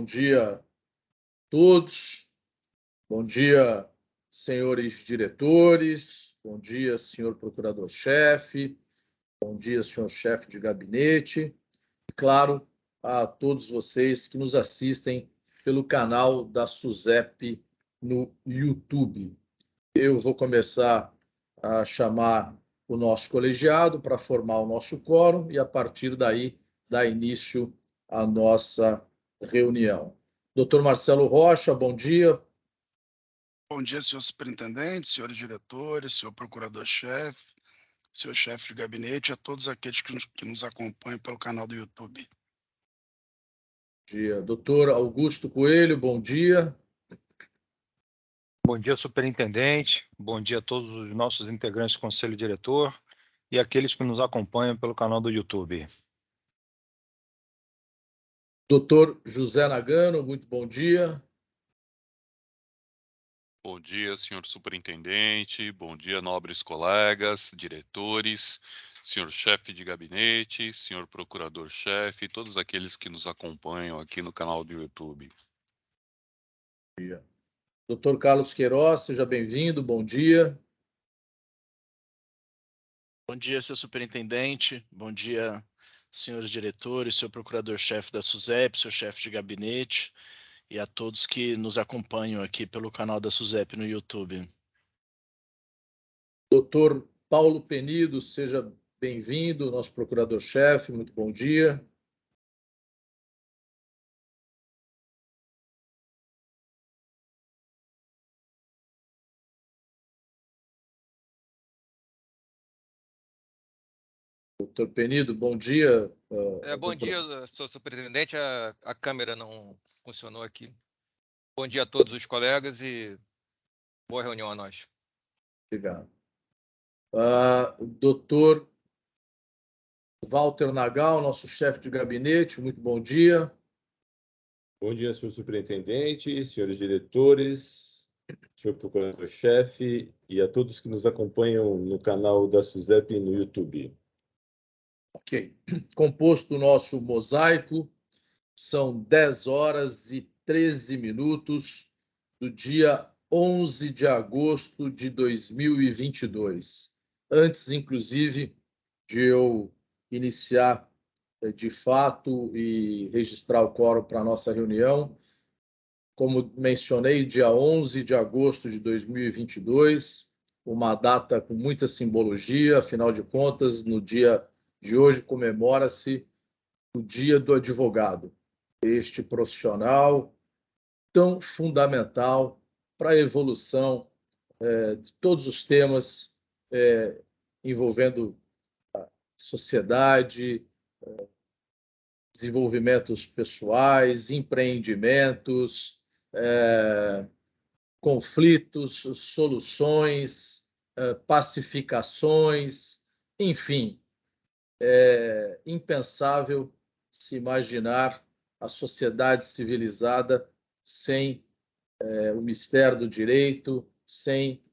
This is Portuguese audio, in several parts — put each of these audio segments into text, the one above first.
Bom dia a todos, bom dia, senhores diretores, bom dia, senhor procurador-chefe, bom dia, senhor chefe de gabinete, e, claro, a todos vocês que nos assistem pelo canal da SUSEP no YouTube. Eu vou começar a chamar o nosso colegiado para formar o nosso quórum e, a partir daí, dar início à nossa reunião. Doutor Marcelo Rocha, bom dia. Bom dia, senhor superintendente, senhores diretores, senhor procurador-chefe, senhor chefe de gabinete e a todos aqueles que nos acompanham pelo canal do YouTube. Bom dia. Doutor Augusto Coelho, bom dia. Bom dia, superintendente. Bom dia a todos os nossos integrantes do Conselho Diretor e aqueles que nos acompanham pelo canal do YouTube. Doutor José Nagano, muito bom dia. Bom dia, senhor superintendente. Bom dia, nobres colegas, diretores, senhor chefe de gabinete, senhor procurador-chefe e todos aqueles que nos acompanham aqui no canal do YouTube. Bom dia. Doutor Carlos Queiroz, seja bem-vindo, bom dia. Bom dia, senhor superintendente. Bom dia, senhores diretores, senhor procurador-chefe da SUSEP, senhor chefe de gabinete e a todos que nos acompanham aqui pelo canal da SUSEP no YouTube. Doutor Paulo Penido, seja bem-vindo, nosso procurador-chefe, muito bom dia. Doutor Penido, bom dia. Bom dia, senhor superintendente. A câmera não funcionou aqui. Bom dia a todos os colegas e boa reunião a nós. Obrigado. Doutor Walter Nagal, nosso chefe de gabinete, muito bom dia. Bom dia, senhor superintendente, senhores diretores, senhor procurador-chefe e a todos que nos acompanham no canal da SUSEP no YouTube. Ok. Composto o nosso mosaico, são 10 horas e 13 minutos do dia 11 de agosto de 2022. Antes, inclusive, de eu iniciar de fato e registrar o quórum para a nossa reunião, como mencionei, dia 11 de agosto de 2022, uma data com muita simbologia, afinal de contas, no dia de hoje comemora-se o Dia do Advogado, este profissional tão fundamental para a evolução de todos os temas envolvendo a sociedade, desenvolvimentos pessoais, empreendimentos, conflitos, soluções, pacificações, enfim, é impensável se imaginar a sociedade civilizada sem o mistério do direito, sem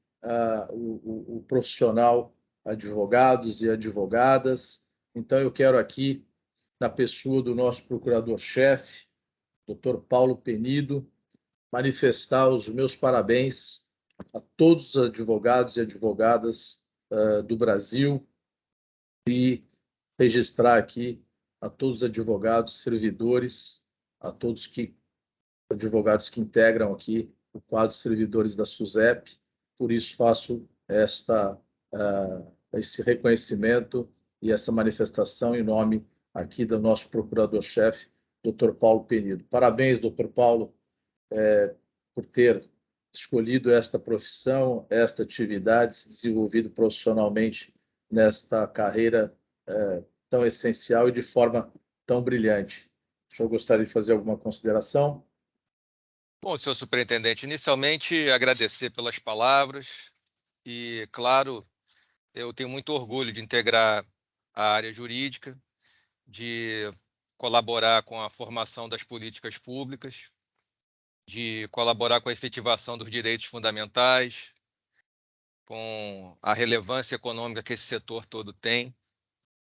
o profissional advogados e advogadas. Então, eu quero aqui, na pessoa do nosso procurador-chefe, Dr. Paulo Penido, manifestar os meus parabéns a todos os advogados e advogadas do Brasil e registrar aqui a todos os advogados, servidores, a todos que advogados que integram aqui o quadro de servidores da SUSEP. Por isso faço esse reconhecimento e essa manifestação em nome aqui do nosso procurador-chefe, Dr. Paulo Penido. Parabéns, Dr. Paulo, por ter escolhido esta profissão, esta atividade, se desenvolvido profissionalmente nesta carreira tão essencial e de forma tão brilhante. O senhor gostaria de fazer alguma consideração? Bom, senhor superintendente, inicialmente agradecer pelas palavras e, claro, eu tenho muito orgulho de integrar a área jurídica, de colaborar com a formação das políticas públicas, de colaborar com a efetivação dos direitos fundamentais, com a relevância econômica que esse setor todo tem.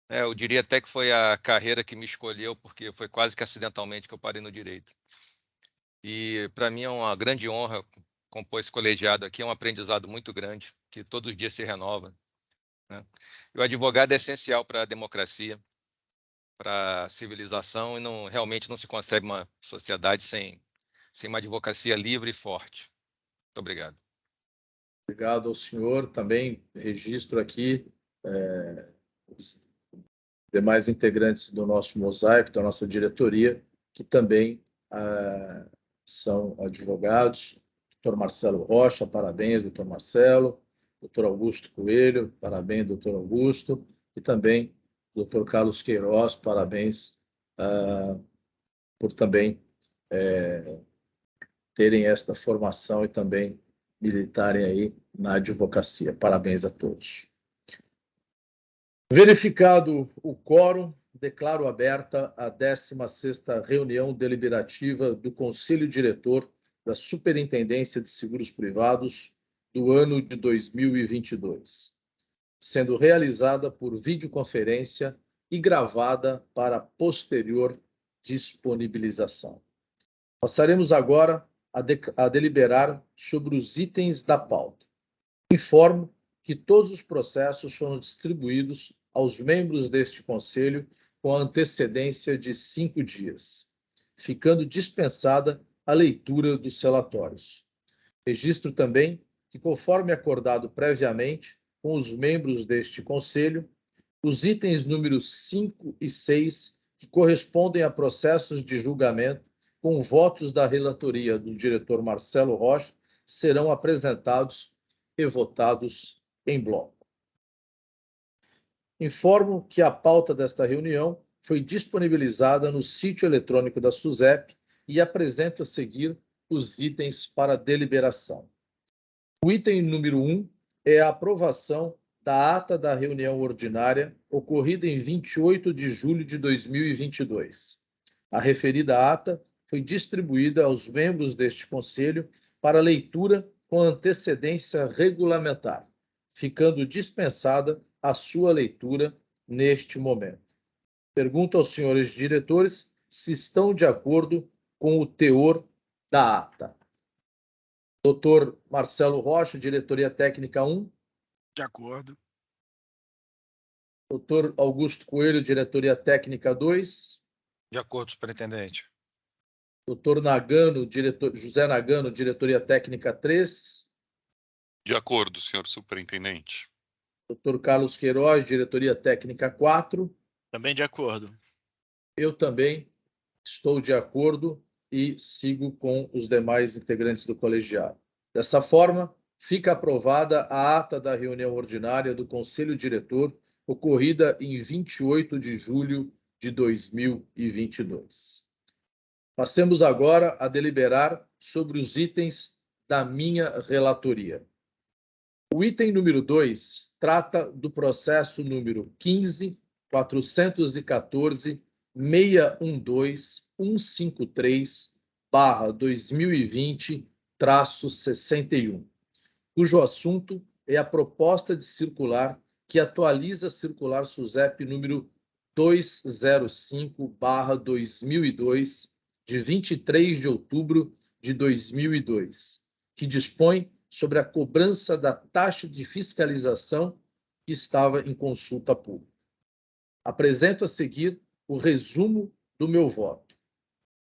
Eu diria até que foi a carreira que me escolheu, porque foi quase que acidentalmente que eu parei no direito. E para mim é uma grande honra compor esse colegiado aqui, é um aprendizado muito grande, que todos os dias se renova, né? E o advogado é essencial para a democracia, para a civilização, e realmente não se concebe uma sociedade sem uma advocacia livre e forte. Muito obrigado. Obrigado ao senhor. Também registro aqui os demais integrantes do nosso mosaico, da nossa diretoria, que também são advogados. Dr. Marcelo Rocha, parabéns, doutor Marcelo. Dr. Augusto Coelho, parabéns, doutor Augusto. E também Dr. Carlos Queiroz, parabéns por também terem esta formação e também militarem aí na advocacia. Parabéns a todos. Verificado o quórum, declaro aberta a 16ª reunião deliberativa do Conselho Diretor da Superintendência de Seguros Privados do ano de 2022, sendo realizada por videoconferência e gravada para posterior disponibilização. Passaremos agora a deliberar sobre os itens da pauta. Informo que todos os processos foram distribuídos aos membros deste Conselho com antecedência de 5 dias, ficando dispensada a leitura dos relatórios. Registro também que, conforme acordado previamente com os membros deste Conselho, os itens números 5 e 6, que correspondem a processos de julgamento com votos da relatoria do diretor Marcelo Rocha, serão apresentados e votados em bloco. Informo que a pauta desta reunião foi disponibilizada no sítio eletrônico da SUSEP e apresento a seguir os itens para deliberação. O item número 1 é a aprovação da ata da reunião ordinária ocorrida em 28 de julho de 2022. A referida ata foi distribuída aos membros deste Conselho para leitura com antecedência regulamentar, ficando dispensada a sua leitura neste momento. Pergunto aos senhores diretores se estão de acordo com o teor da ata. Doutor Marcelo Rocha, Diretoria Técnica 1. De acordo. Doutor Augusto Coelho, Diretoria Técnica 2. De acordo, superintendente. Doutor Nagano, José Nagano, Diretoria Técnica 3. De acordo, senhor superintendente. Doutor Carlos Queiroz, Diretoria Técnica 4. Também de acordo. Eu também estou de acordo e sigo com os demais integrantes do colegiado. Dessa forma, fica aprovada a ata da reunião ordinária do Conselho Diretor, ocorrida em 28 de julho de 2022. Passemos agora a deliberar sobre os itens da minha relatoria. O item número 2 trata do processo número 15.414.613/2020-61, cujo assunto é a proposta de circular que atualiza a circular SUSEP número 205/2002, de 23 de outubro de 2002, que dispõe sobre a cobrança da taxa de fiscalização que estava em consulta pública. Apresento a seguir o resumo do meu voto.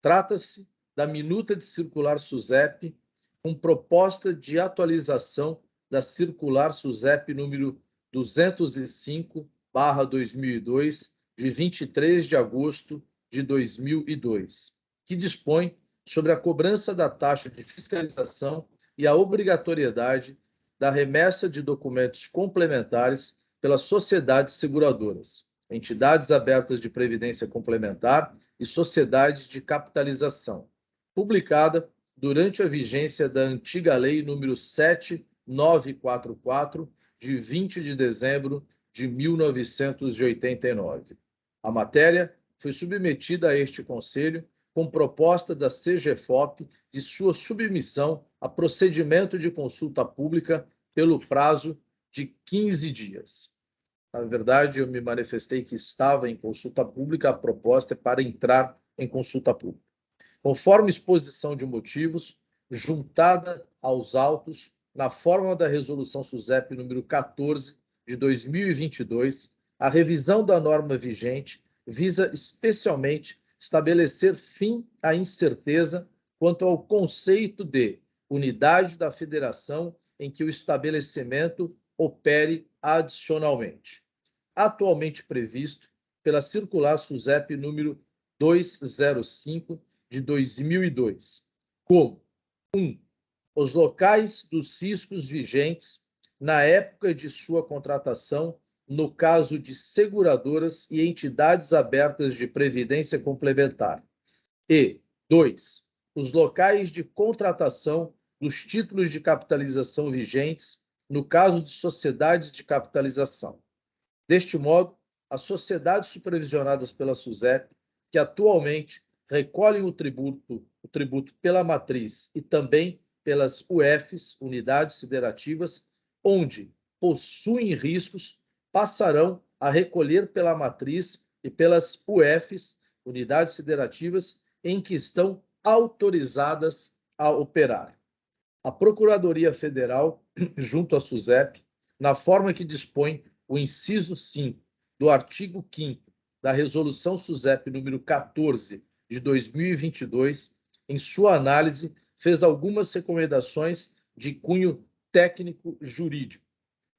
Trata-se da minuta de circular SUSEP com proposta de atualização da circular SUSEP número 205/2002, de 23 de agosto de 2002, que dispõe sobre a cobrança da taxa de fiscalização e a obrigatoriedade da remessa de documentos complementares pelas sociedades seguradoras, entidades abertas de previdência complementar e sociedades de capitalização, publicada durante a vigência da antiga Lei número 7944, de 20 de dezembro de 1989. A matéria foi submetida a este Conselho com proposta da CGFOP de sua submissão a procedimento de consulta pública pelo prazo de 15 dias. Na verdade, eu me manifestei que estava em consulta pública, a proposta é para entrar em consulta pública. conforme exposição de motivos, juntada aos autos, na forma da Resolução SUSEP número 14 de 2022, a revisão da norma vigente visa especialmente estabelecer fim à incerteza quanto ao conceito de unidade da federação em que o estabelecimento opere adicionalmente, atualmente previsto pela Circular SUSEP número 205 de 2002, como 1. Os locais dos riscos vigentes na época de sua contratação, no caso de seguradoras e entidades abertas de previdência complementar. E 2. Os locais de contratação dos títulos de capitalização vigentes, no caso de sociedades de capitalização. Deste modo, as sociedades supervisionadas pela SUSEP, que atualmente recolhem o tributo pela matriz e também pelas UFs, unidades federativas, onde possuem riscos, passarão a recolher pela matriz e pelas UFs, unidades federativas, em que estão autorizadas a operar. A Procuradoria Federal, junto à SUSEP, na forma que dispõe o inciso 5 do artigo 5º da Resolução SUSEP número 14 de 2022, em sua análise, fez algumas recomendações de cunho técnico-jurídico,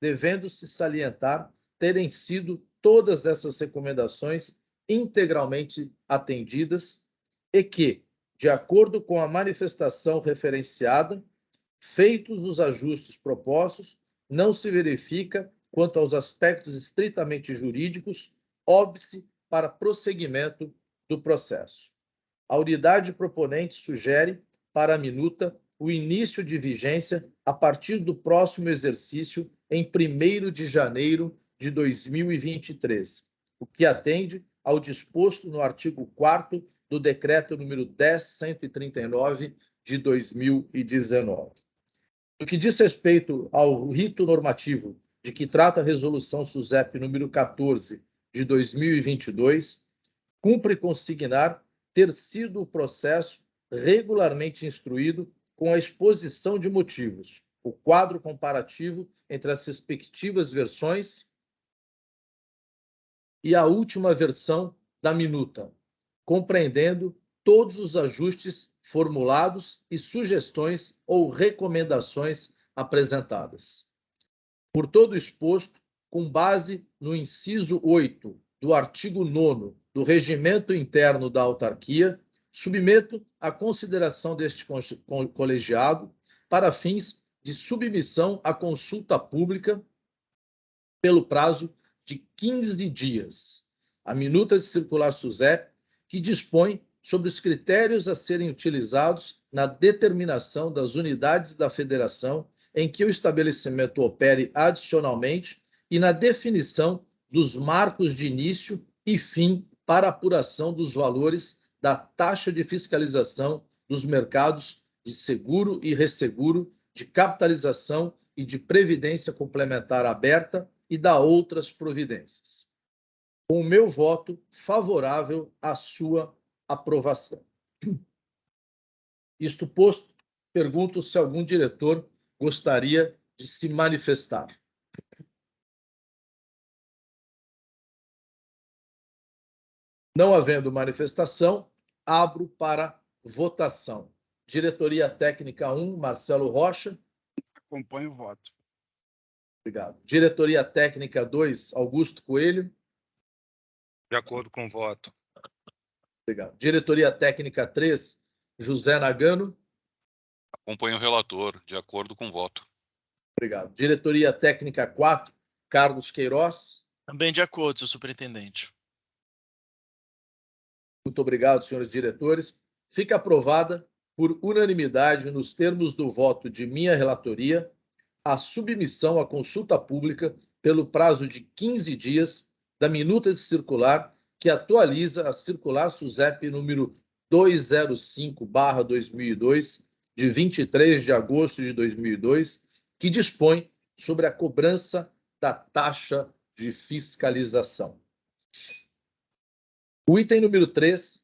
devendo-se salientar terem sido todas essas recomendações integralmente atendidas e que, de acordo com a manifestação referenciada, feitos os ajustes propostos, não se verifica, quanto aos aspectos estritamente jurídicos, óbice para prosseguimento do processo. A unidade proponente sugere, para a minuta, o início de vigência a partir do próximo exercício, em 1º de janeiro de 2023, o que atende ao disposto no artigo 4º do Decreto número 10.139 de 2019. No que diz respeito ao rito normativo de que trata a Resolução SUSEP número 14 de 2022, cumpre consignar ter sido o processo regularmente instruído com a exposição de motivos, o quadro comparativo entre as respectivas versões e a última versão da minuta, compreendendo todos os ajustes formulados e sugestões ou recomendações apresentadas. Por todo exposto, com base no inciso 8 do artigo 9º do Regimento Interno da Autarquia, submeto à consideração deste colegiado para fins de submissão à consulta pública pelo prazo de 15 dias. A minuta de circular SUSEP, que dispõe sobre os critérios a serem utilizados na determinação das unidades da federação em que o estabelecimento opere adicionalmente e na definição dos marcos de início e fim para apuração dos valores da taxa de fiscalização dos mercados de seguro e resseguro, de capitalização e de previdência complementar aberta e da outras providências. Com o meu voto favorável à sua aprovação. Isto posto, pergunto se algum diretor gostaria de se manifestar. Não havendo manifestação, abro para votação. Diretoria Técnica 1, Marcelo Rocha. Acompanho o voto. Obrigado. Diretoria Técnica 2, Augusto Coelho. De acordo com o voto. Obrigado. Diretoria Técnica 3, José Nagano. Acompanho o relator, de acordo com o voto. Obrigado. Diretoria Técnica 4, Carlos Queiroz. Também de acordo, senhor superintendente. Muito obrigado, senhores diretores. Fica aprovada, por unanimidade, nos termos do voto de minha relatoria, a submissão à consulta pública pelo prazo de 15 dias da minuta de circular que atualiza a circular SUSEP número 205/2002, de 23 de agosto de 2002, que dispõe sobre a cobrança da taxa de fiscalização. O item número 3,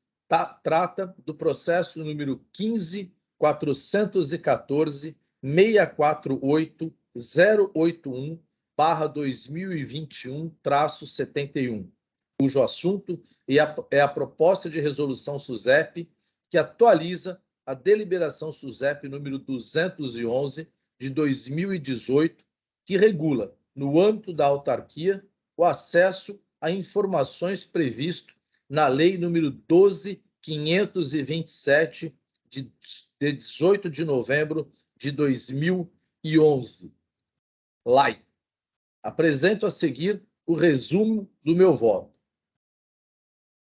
trata do processo número 15.414.081/2021-71, cujo assunto é a proposta de resolução SUSEP que atualiza a deliberação SUSEP número 211 de 2018, que regula, no âmbito da autarquia, o acesso a informações previsto na Lei número 12.527, de 18 de novembro de 2011. LAI. Apresento a seguir o resumo do meu voto.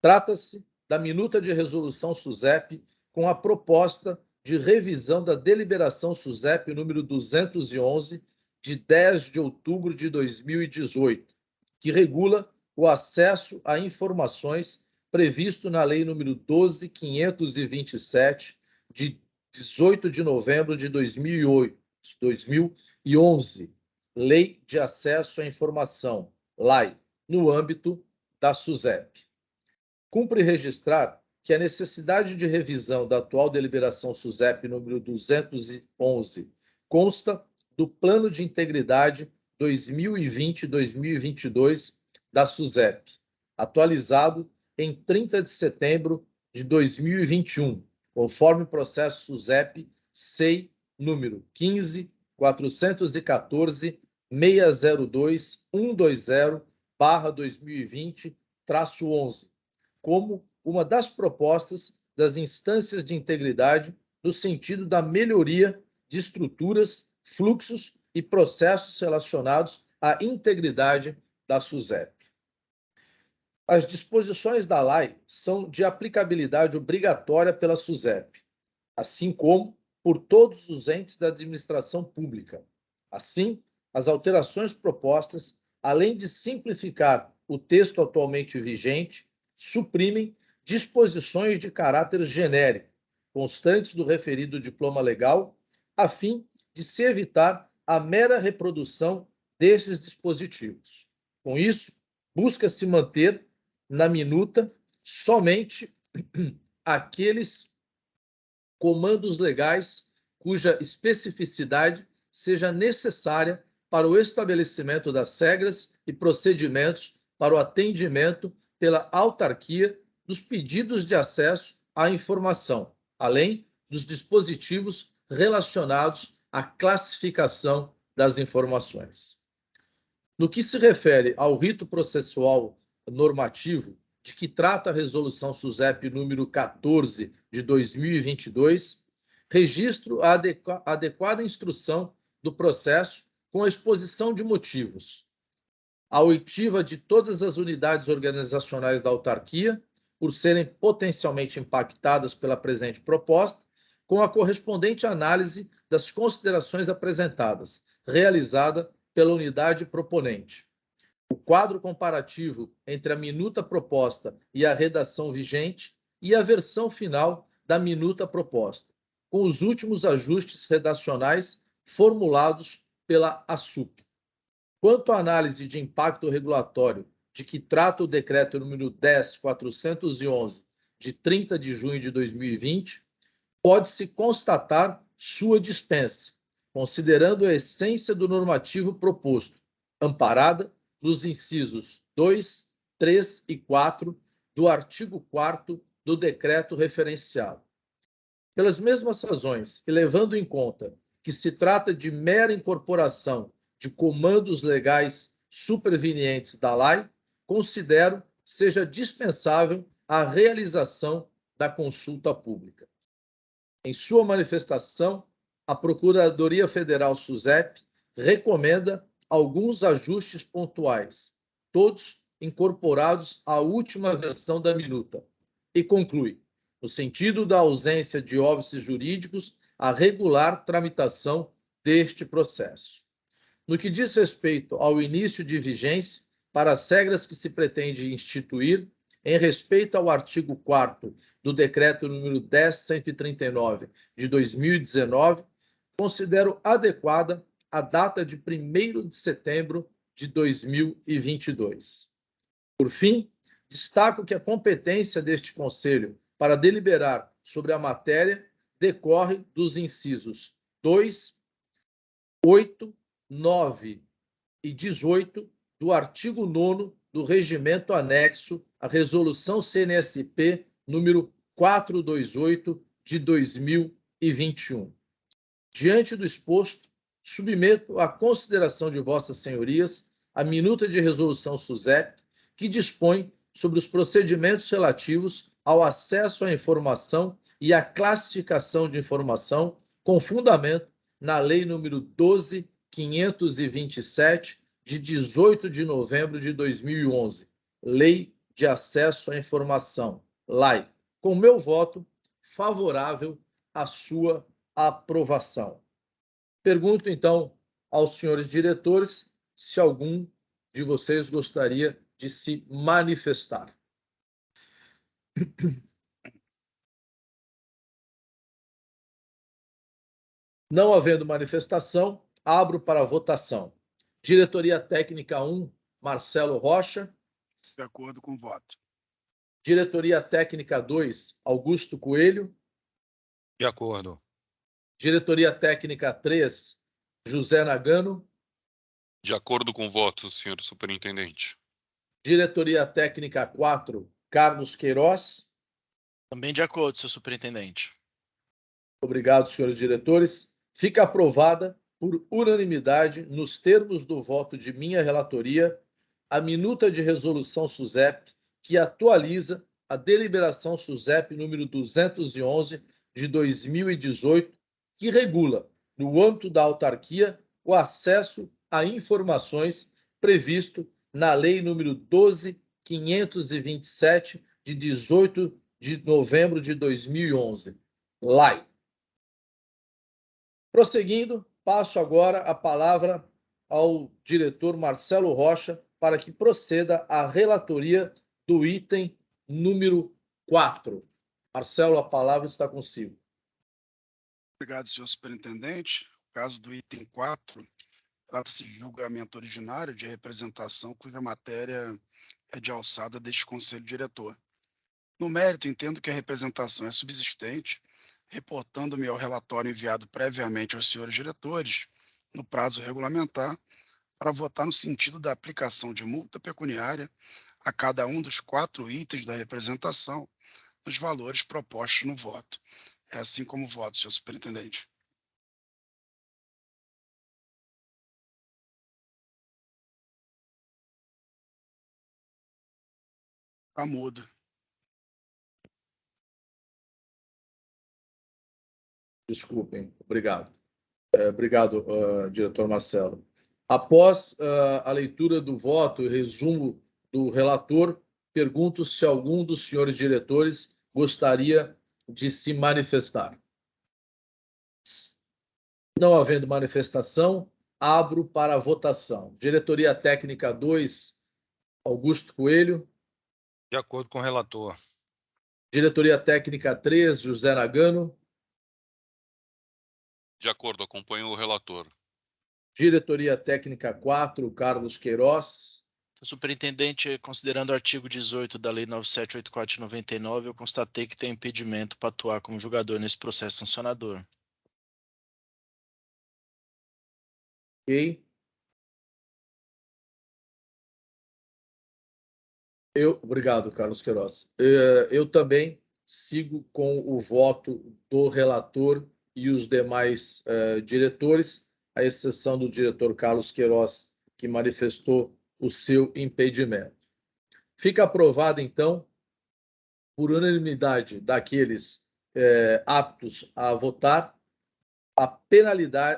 Trata-se da minuta de resolução SUSEP com a proposta de revisão da deliberação SUSEP número 211, de 10 de outubro de 2018, que regula o acesso a informações previsto na Lei número 12.527, de 18 de novembro de 2011, Lei de Acesso à Informação, LAI, no âmbito da SUSEP. Cumpre registrar que a necessidade de revisão da atual deliberação SUSEP número 211 consta do Plano de Integridade 2020-2022 da SUSEP, atualizado em 30 de setembro de 2021, conforme o processo SUSEP SEI número 15.414.602.120/2020-11, como uma das propostas das instâncias de integridade no sentido da melhoria de estruturas, fluxos e processos relacionados à integridade da SUSEP. As disposições da LAI são de aplicabilidade obrigatória pela SUSEP, assim como por todos os entes da administração pública. Assim, as alterações propostas, além de simplificar o texto atualmente vigente, suprimem disposições de caráter genérico, constantes do referido diploma legal, a fim de se evitar a mera reprodução desses dispositivos. Com isso, busca-se manter na minuta somente aqueles comandos legais cuja especificidade seja necessária para o estabelecimento das regras e procedimentos para o atendimento pela autarquia dos pedidos de acesso à informação, além dos dispositivos relacionados à classificação das informações. No que se refere ao rito processual normativo de que trata a resolução SUSEP número 14 de 2022, registro a adequada instrução do processo com a exposição de motivos, a oitiva de todas as unidades organizacionais da autarquia, por serem potencialmente impactadas pela presente proposta, com a correspondente análise das considerações apresentadas, realizada pela unidade proponente. O quadro comparativo entre a minuta proposta e a redação vigente e a versão final da minuta proposta, com os últimos ajustes redacionais formulados pela ASUP. Quanto à análise de impacto regulatório de que trata o decreto número 10.411, de 30 de junho de 2020, pode-se constatar sua dispensa, considerando a essência do normativo proposto, amparada nos incisos 2, 3 e 4 do artigo 4º do decreto referenciado. Pelas mesmas razões, e levando em conta que se trata de mera incorporação de comandos legais supervenientes da LAI, considero seja dispensável a realização da consulta pública. Em sua manifestação, a Procuradoria Federal SUSEP recomenda alguns ajustes pontuais, todos incorporados à última versão da minuta, e conclui, no sentido da ausência de óbices jurídicos, a regular tramitação deste processo. No que diz respeito ao início de vigência, para as regras que se pretende instituir, em respeito ao artigo 4º do Decreto número 10.139, de 2019, considero adequada a data de 1º de setembro de 2022. Por fim, destaco que a competência deste Conselho para deliberar sobre a matéria decorre dos incisos 2, 8, 9 e 18 do artigo 9º do regimento anexo à Resolução CNSP número 428 de 2021. Diante do exposto, submeto à consideração de vossas senhorias a minuta de resolução SUSEP, que dispõe sobre os procedimentos relativos ao acesso à informação e à classificação de informação com fundamento na Lei nº 12.527, de 18 de novembro de 2011, Lei de Acesso à Informação, LAI, com meu voto favorável à sua aprovação. Pergunto, então, aos senhores diretores se algum de vocês gostaria de se manifestar. Não havendo manifestação, abro para a votação. Diretoria Técnica 1, Marcelo Rocha. De acordo com o voto. Diretoria Técnica 2, Augusto Coelho. De acordo. Diretoria Técnica 3, José Nagano. De acordo com o voto, senhor superintendente. Diretoria Técnica 4, Carlos Queiroz. Também de acordo, senhor superintendente. Obrigado, senhores diretores. Fica aprovada por unanimidade, nos termos do voto de minha relatoria, a minuta de resolução SUSEP, que atualiza a deliberação SUSEP número 211 de 2018, que regula, no âmbito da autarquia, o acesso a informações previsto na Lei número 12.527, de 18 de novembro de 2011, LAI. Prosseguindo, passo agora a palavra ao diretor Marcelo Rocha para que proceda à relatoria do item número 4. Marcelo, a palavra está consigo. Obrigado, senhor superintendente. O caso do item 4 trata-se de julgamento originário de representação cuja matéria é de alçada deste conselho diretor. No mérito, entendo que a representação é subsistente, reportando-me ao relatório enviado previamente aos senhores diretores, no prazo regulamentar, para votar no sentido da aplicação de multa pecuniária a cada um dos 4 itens da representação, nos valores propostos no voto. É assim como voto, senhor superintendente. Está mudo. Desculpem, obrigado. Obrigado, diretor Marcelo. Após a leitura do voto e resumo do relator, pergunto se algum dos senhores diretores gostaria de se manifestar. Não havendo manifestação, abro para a votação. Diretoria Técnica 2, Augusto Coelho. De acordo com o relator. Diretoria Técnica 3, José Nagano. De acordo, acompanho o relator. Diretoria Técnica 4, Carlos Queiroz. Senhor superintendente, considerando o artigo 18 da Lei 9784 de 99, eu constatei que tem impedimento para atuar como julgador nesse processo sancionador. Ok. Obrigado, Carlos Queiroz. Eu também sigo com o voto do relator e os demais diretores, à exceção do diretor Carlos Queiroz, que manifestou o seu impedimento. Fica aprovado, então, por unanimidade daqueles aptos a votar,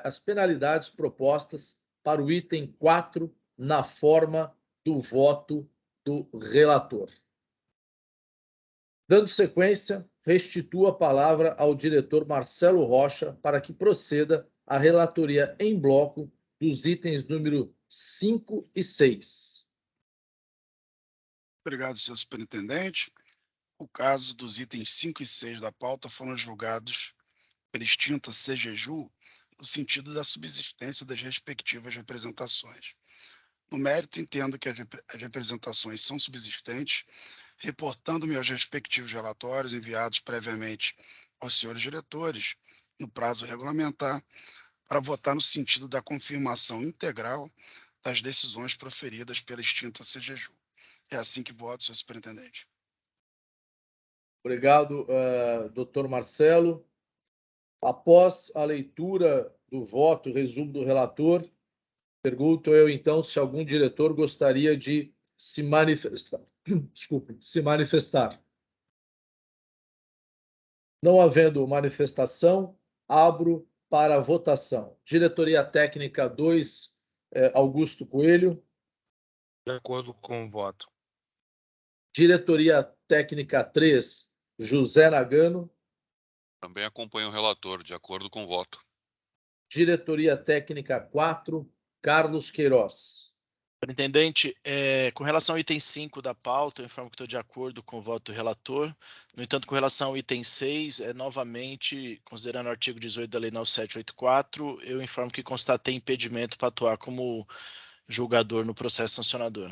as penalidades propostas para o item 4 na forma do voto do relator. Dando sequência, restituo a palavra ao diretor Marcelo Rocha para que proceda a relatoria em bloco dos itens número 5 e 6. Obrigado, senhor superintendente. O caso dos itens 5 e 6 da pauta foram julgados pela extinta CGJU no sentido da subsistência das respectivas representações. No mérito, entendo que as representações são subsistentes, reportando-me aos respectivos relatórios enviados previamente aos senhores diretores, no prazo regulamentar, para votar no sentido da confirmação integral das decisões proferidas pela extinta CGJU. É assim que voto, senhor superintendente. Obrigado, doutor Marcelo. Após a leitura do voto, resumo do relator, pergunto eu, então, se algum diretor gostaria de se manifestar. Desculpe, se manifestar. Não havendo manifestação, abro para a votação. Diretoria Técnica 2, Augusto Coelho. De acordo com o voto. Diretoria Técnica 3, José Nagano. Também acompanho o relator, de acordo com o voto. Diretoria Técnica 4, Carlos Queiroz. Superintendente, com relação ao item 5 da pauta, eu informo que estou de acordo com o voto do relator. No entanto, com relação ao item 6, novamente, considerando o artigo 18 da Lei 9784, eu informo que constatei impedimento para atuar como julgador no processo sancionador.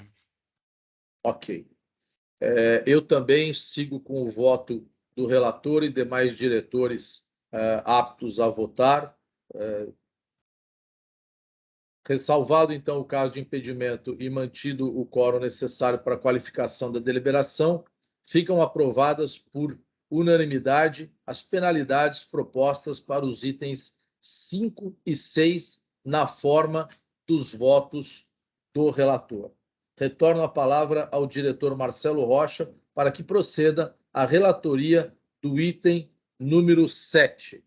Ok. Eu também sigo com o voto do relator e demais diretores aptos a votar. Ressalvado, então, o caso de impedimento e mantido o quórum necessário para a qualificação da deliberação, ficam aprovadas por unanimidade as penalidades propostas para os itens 5 e 6 na forma dos votos do relator. Retorno a palavra ao diretor Marcelo Rocha para que proceda a relatoria do item número 7.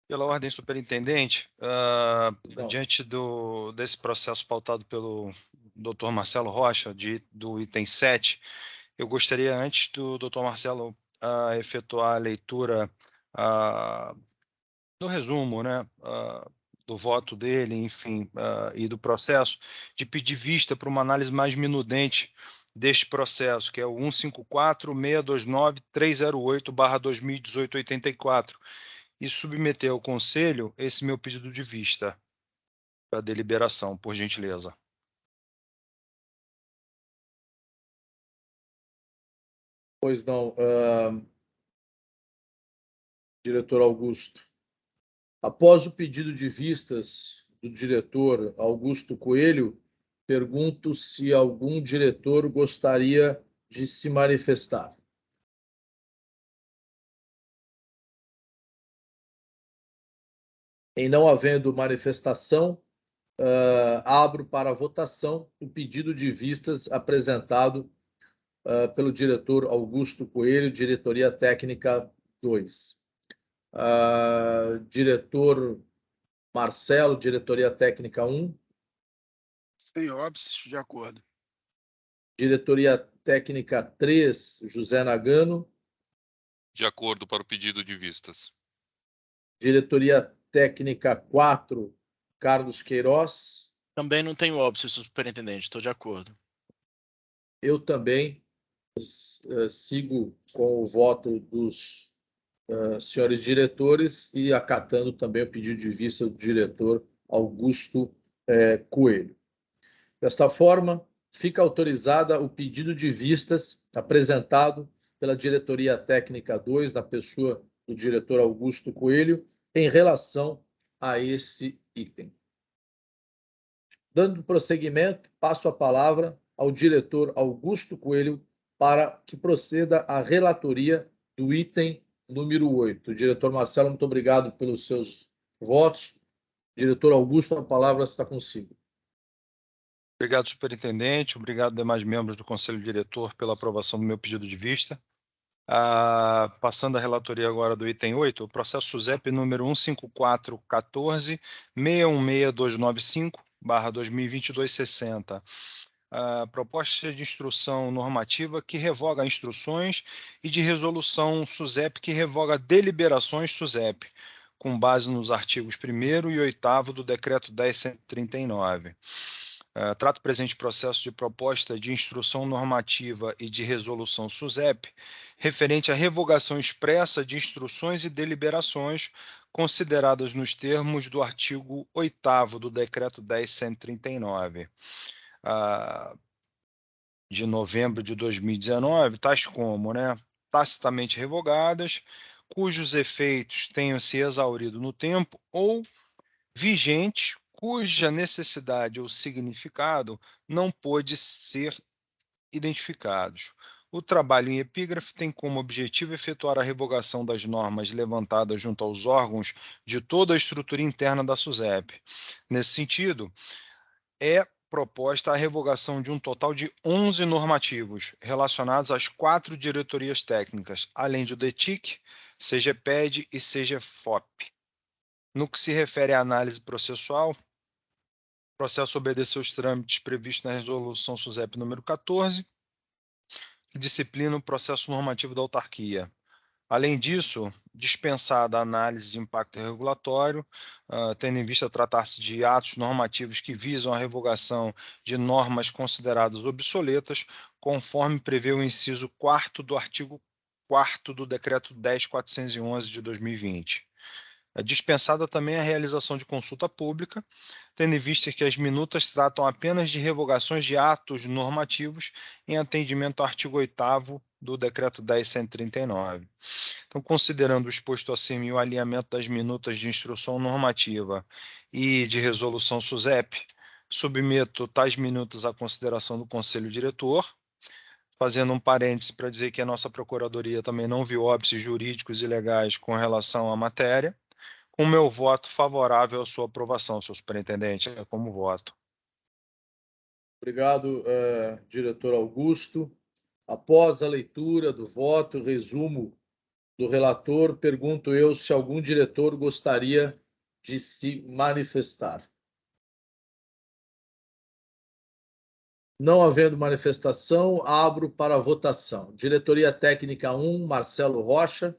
Pela ordem, superintendente, diante desse processo pautado pelo Dr. Marcelo Rocha, do item 7, eu gostaria, antes do Dr. Marcelo efetuar a leitura do resumo, né, do voto dele, enfim, e do processo, de pedir vista para uma análise mais minudente deste processo, que é o 154-629-308/2018-84, e submeter ao Conselho esse meu pedido de vista para deliberação, por gentileza. Pois não, diretor Augusto. Após o pedido de vistas do diretor Augusto Coelho, pergunto se algum diretor gostaria de se manifestar. Em não havendo manifestação, abro para votação o pedido de vistas apresentado pelo diretor Augusto Coelho, Diretoria Técnica 2. Diretor Marcelo, Diretoria Técnica 1. Sem óbices, de acordo. Diretoria Técnica 3, José Nagano. De acordo para o pedido de vistas. Diretoria Técnica 4, Carlos Queiroz. Também não tenho óbice, superintendente, estou de acordo. Eu também sigo com o voto dos senhores diretores e acatando também o pedido de vista do diretor Augusto Coelho. Desta forma, fica autorizada o pedido de vistas apresentado pela Diretoria Técnica 2, na pessoa do diretor Augusto Coelho, em relação a esse item. Dando prosseguimento, passo a palavra ao diretor Augusto Coelho para que proceda a relatoria do item número 8. Diretor Marcelo, muito obrigado pelos seus votos. Diretor Augusto, a palavra está consigo. Obrigado, superintendente. Obrigado, demais membros do Conselho Diretor, pela aprovação do meu pedido de vista. Passando a relatoria agora do item 8, o processo SUSEP número 154-14-616-295/2022-60. Proposta de instrução normativa que revoga instruções e de resolução SUSEP que revoga deliberações SUSEP, com base nos artigos 1º e 8º do Decreto 10.139. Trata o presente processo de proposta de instrução normativa e de resolução SUSEP referente à revogação expressa de instruções e deliberações consideradas nos termos do artigo 8º do Decreto 10.139, de novembro de 2019, tais como, tacitamente revogadas, cujos efeitos tenham se exaurido no tempo, ou vigentes, cuja necessidade ou significado não pôde ser identificados. O trabalho em epígrafe tem como objetivo efetuar a revogação das normas levantadas junto aos órgãos de toda a estrutura interna da SUSEP. Nesse sentido, é proposta a revogação de um total de 11 normativos relacionados às 4 diretorias técnicas, além do DETIC, CGPED e CGFOP. No que se refere à análise processual, o processo obedeceu os trâmites previstos na Resolução SUSEP número 14, que disciplina o processo normativo da autarquia. Além disso, dispensada a análise de impacto regulatório, tendo em vista tratar-se de atos normativos que visam a revogação de normas consideradas obsoletas, conforme prevê o inciso 4º do artigo 4º do Decreto 10.411 de 2020. É dispensada também a realização de consulta pública, tendo em vista que as minutas tratam apenas de revogações de atos normativos em atendimento ao artigo 8º do Decreto 10.139. Então, considerando o exposto acima e o alinhamento das minutas de instrução normativa e de resolução SUSEP, submeto tais minutas à consideração do Conselho Diretor, fazendo um parêntese para dizer que a nossa Procuradoria também não viu óbices jurídicos e legais com relação à matéria, com meu voto favorável à sua aprovação, senhor superintendente, como voto. Obrigado, diretor Augusto. Após a leitura do voto, resumo do relator, pergunto eu se algum diretor gostaria de se manifestar. Não havendo manifestação, abro para a votação. Diretoria Técnica 1, Marcelo Rocha.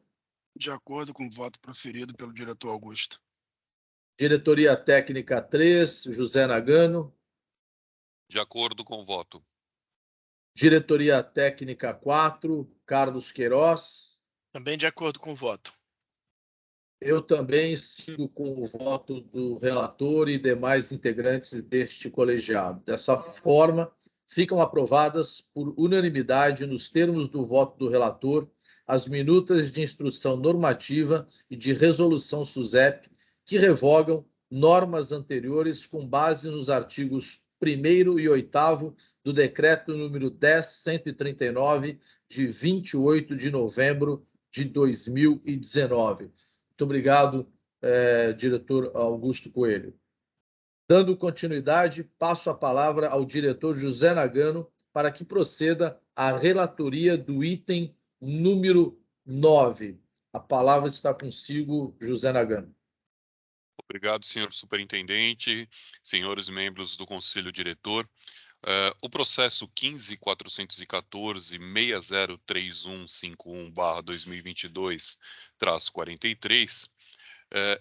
De acordo com o voto proferido pelo diretor Augusto. Diretoria Técnica 3, José Nagano. De acordo com o voto. Diretoria Técnica 4, Carlos Queiroz. Também de acordo com o voto. Eu também sigo com o voto do relator e demais integrantes deste colegiado. Dessa forma, ficam aprovadas por unanimidade, nos termos do voto do relator, as minutas de instrução normativa e de resolução SUSEP que revogam normas anteriores com base nos artigos 1º e 8º do Decreto número 10.139, de 28 de novembro de 2019. Muito obrigado, diretor Augusto Coelho. Dando continuidade, passo a palavra ao diretor José Nagano para que proceda a relatoria do item número 9. A palavra está consigo, José Nagano. Obrigado, senhor superintendente, senhores membros do Conselho Diretor. O processo 15.414.603.151/2022-43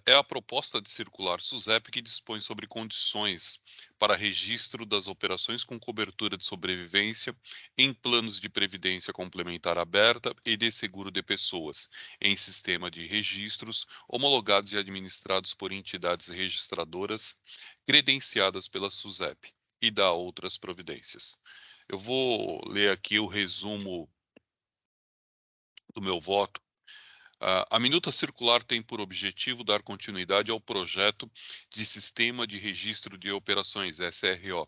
é a proposta de circular SUSEP que dispõe sobre condições para registro das operações com cobertura de sobrevivência em planos de previdência complementar aberta e de seguro de pessoas, em sistema de registros homologados e administrados por entidades registradoras credenciadas pela SUSEP, e dá outras providências. Eu vou ler aqui o resumo do meu voto. A minuta circular tem por objetivo dar continuidade ao projeto de Sistema de Registro de Operações, SRO,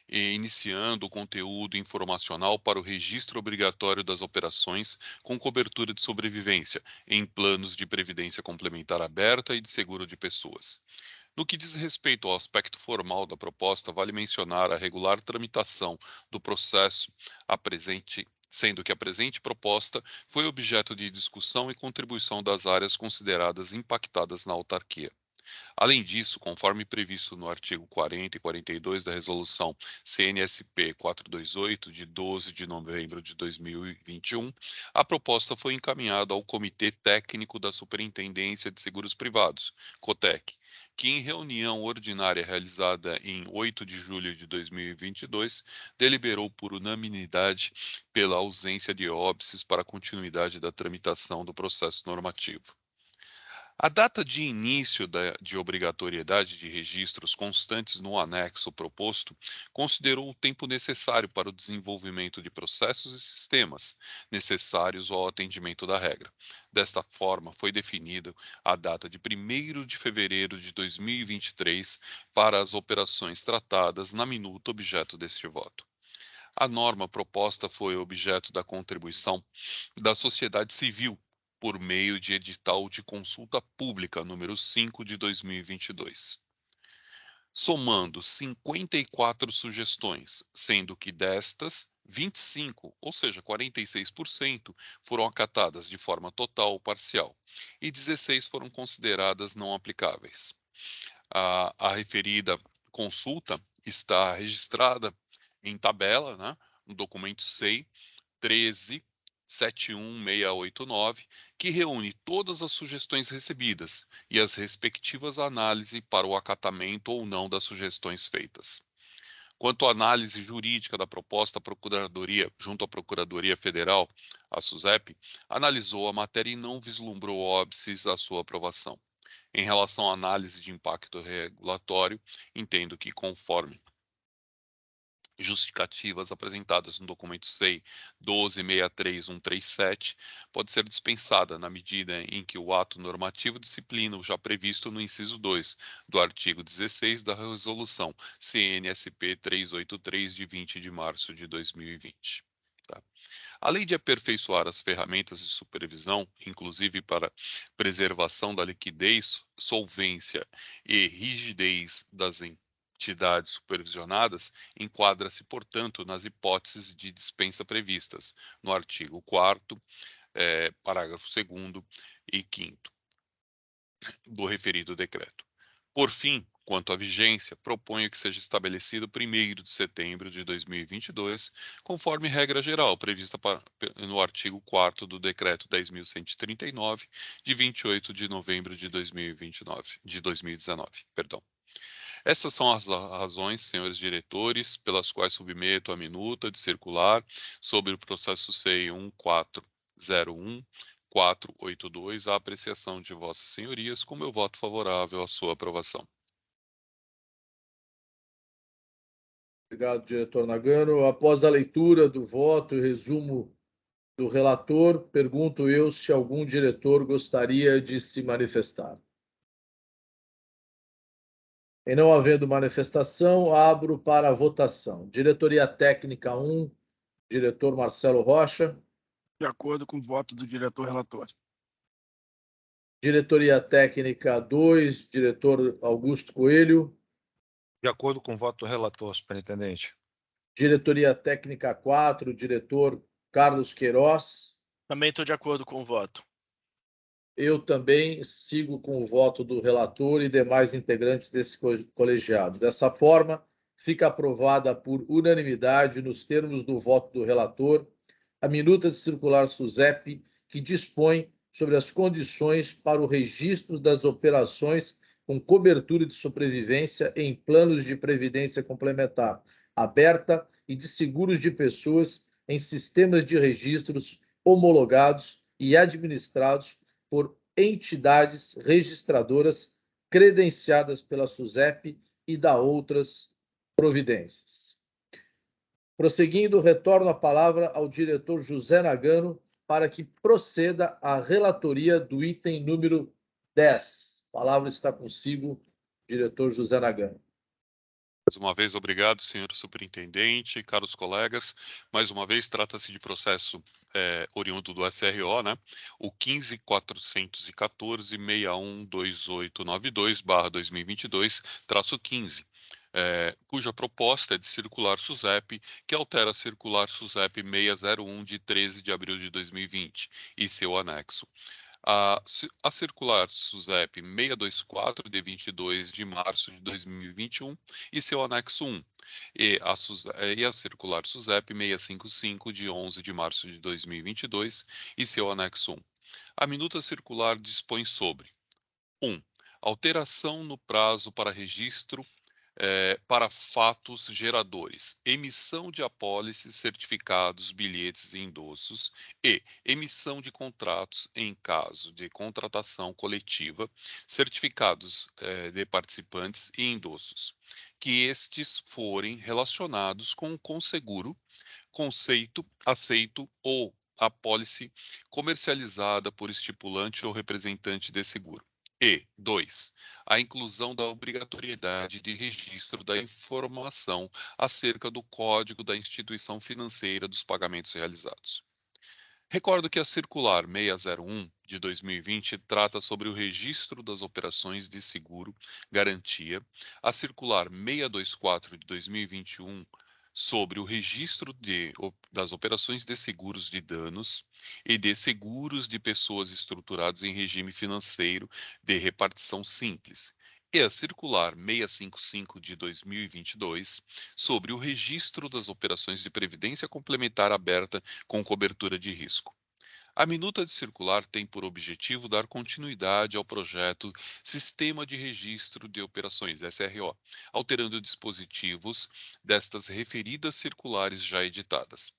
iniciando o conteúdo informacional para o registro obrigatório das operações com cobertura de sobrevivência em planos de previdência complementar aberta e de seguro de pessoas. No que diz respeito ao aspecto formal da proposta, vale mencionar a regular tramitação do processo sendo que a presente proposta foi objeto de discussão e contribuição das áreas consideradas impactadas na autarquia. Além disso, conforme previsto no artigo 40 e 42 da Resolução CNSP 428, de 12 de novembro de 2021, a proposta foi encaminhada ao Comitê Técnico da Superintendência de Seguros Privados, COTEC, que em reunião ordinária realizada em 8 de julho de 2022, deliberou por unanimidade pela ausência de óbices para a continuidade da tramitação do processo normativo. A data de início de obrigatoriedade de registros constantes no anexo proposto considerou o tempo necessário para o desenvolvimento de processos e sistemas necessários ao atendimento da regra. Desta forma, foi definida a data de 1º de fevereiro de 2023 para as operações tratadas na minuta objeto deste voto. A norma proposta foi objeto da contribuição da sociedade civil por meio de edital de consulta pública número 5 de 2022. Somando 54 sugestões, sendo que destas, 25, ou seja, 46%, foram acatadas de forma total ou parcial, e 16 foram consideradas não aplicáveis. A referida consulta está registrada em tabela, né, no documento SEI 13.71689, que reúne todas as sugestões recebidas e as respectivas análises para o acatamento ou não das sugestões feitas. Quanto à análise jurídica da proposta, a Procuradoria, junto à Procuradoria Federal, a SUSEP, analisou a matéria e não vislumbrou óbices à sua aprovação. Em relação à análise de impacto regulatório, entendo que, conforme justificativas apresentadas no documento SEI 1263137, pode ser dispensada na medida em que o ato normativo disciplina o já previsto no inciso 2 do artigo 16 da Resolução CNSP 383 de 20 de março de 2020. Tá? Além de aperfeiçoar as ferramentas de supervisão, inclusive para preservação da liquidez, solvência e rigidez das entidades supervisionadas, enquadra-se, portanto, nas hipóteses de dispensa previstas no artigo 4º, parágrafo 2º e 5º do referido decreto. Por fim, quanto à vigência, proponho que seja estabelecido 1º de setembro de 2022, conforme regra geral prevista no artigo 4º do Decreto 10.139, de 28 de novembro de 2019. Essas são as razões, senhores diretores, pelas quais submeto a minuta de circular sobre o processo SEI 1401-482 à apreciação de vossas senhorias, com meu voto favorável à sua aprovação. Obrigado, diretor Nagano. Após a leitura do voto e resumo do relator, pergunto eu se algum diretor gostaria de se manifestar. Em não havendo manifestação, abro para a votação. Diretoria Técnica 1, diretor Marcelo Rocha. De acordo com o voto do diretor relator. Diretoria Técnica 2, diretor Augusto Coelho. De acordo com o voto do relator, superintendente. Diretoria Técnica 4, diretor Carlos Queiroz. Também estou de acordo com o voto. Eu também sigo com o voto do relator e demais integrantes desse colegiado. Dessa forma, fica aprovada por unanimidade, nos termos do voto do relator, a minuta de circular SUSEP, que dispõe sobre as condições para o registro das operações com cobertura de sobrevivência em planos de previdência complementar aberta e de seguros de pessoas em sistemas de registros homologados e administrados por entidades registradoras credenciadas pela SUSEP e da outras providências. Prosseguindo, retorno a palavra ao diretor José Nagano para que proceda a relatoria do item número 10. A palavra está consigo, diretor José Nagano. Mais uma vez, obrigado, senhor superintendente, caros colegas. Mais uma vez, trata-se de processo oriundo do SRO, né? O 15.414.612892/2022, cuja proposta é de circular SUSEP, que altera a circular SUSEP 601 de 13 de abril de 2020 e seu anexo. A circular SUSEP 624, de 22 de março de 2021, e seu anexo 1, e a circular SUSEP 655, de 11 de março de 2022, e seu anexo 1. A minuta circular dispõe sobre 1. Alteração no prazo para registro para fatos geradores, emissão de apólices, certificados, bilhetes e endossos e emissão de contratos em caso de contratação coletiva, certificados de participantes e endossos, que estes forem relacionados com o conseguro, conceito, aceito ou apólice comercializada por estipulante ou representante de seguro. E 2. A inclusão da obrigatoriedade de registro da informação acerca do código da instituição financeira dos pagamentos realizados. Recordo que a Circular 601 de 2020 trata sobre o registro das operações de seguro garantia, a Circular 624 de 2021 sobre o registro das operações de seguros de danos e de seguros de pessoas estruturados em regime financeiro de repartição simples, e a Circular 655 de 2022 sobre o registro das operações de previdência complementar aberta com cobertura de risco. A minuta de circular tem por objetivo dar continuidade ao projeto Sistema de Registro de Operações, SRO, alterando dispositivos destas referidas circulares já editadas.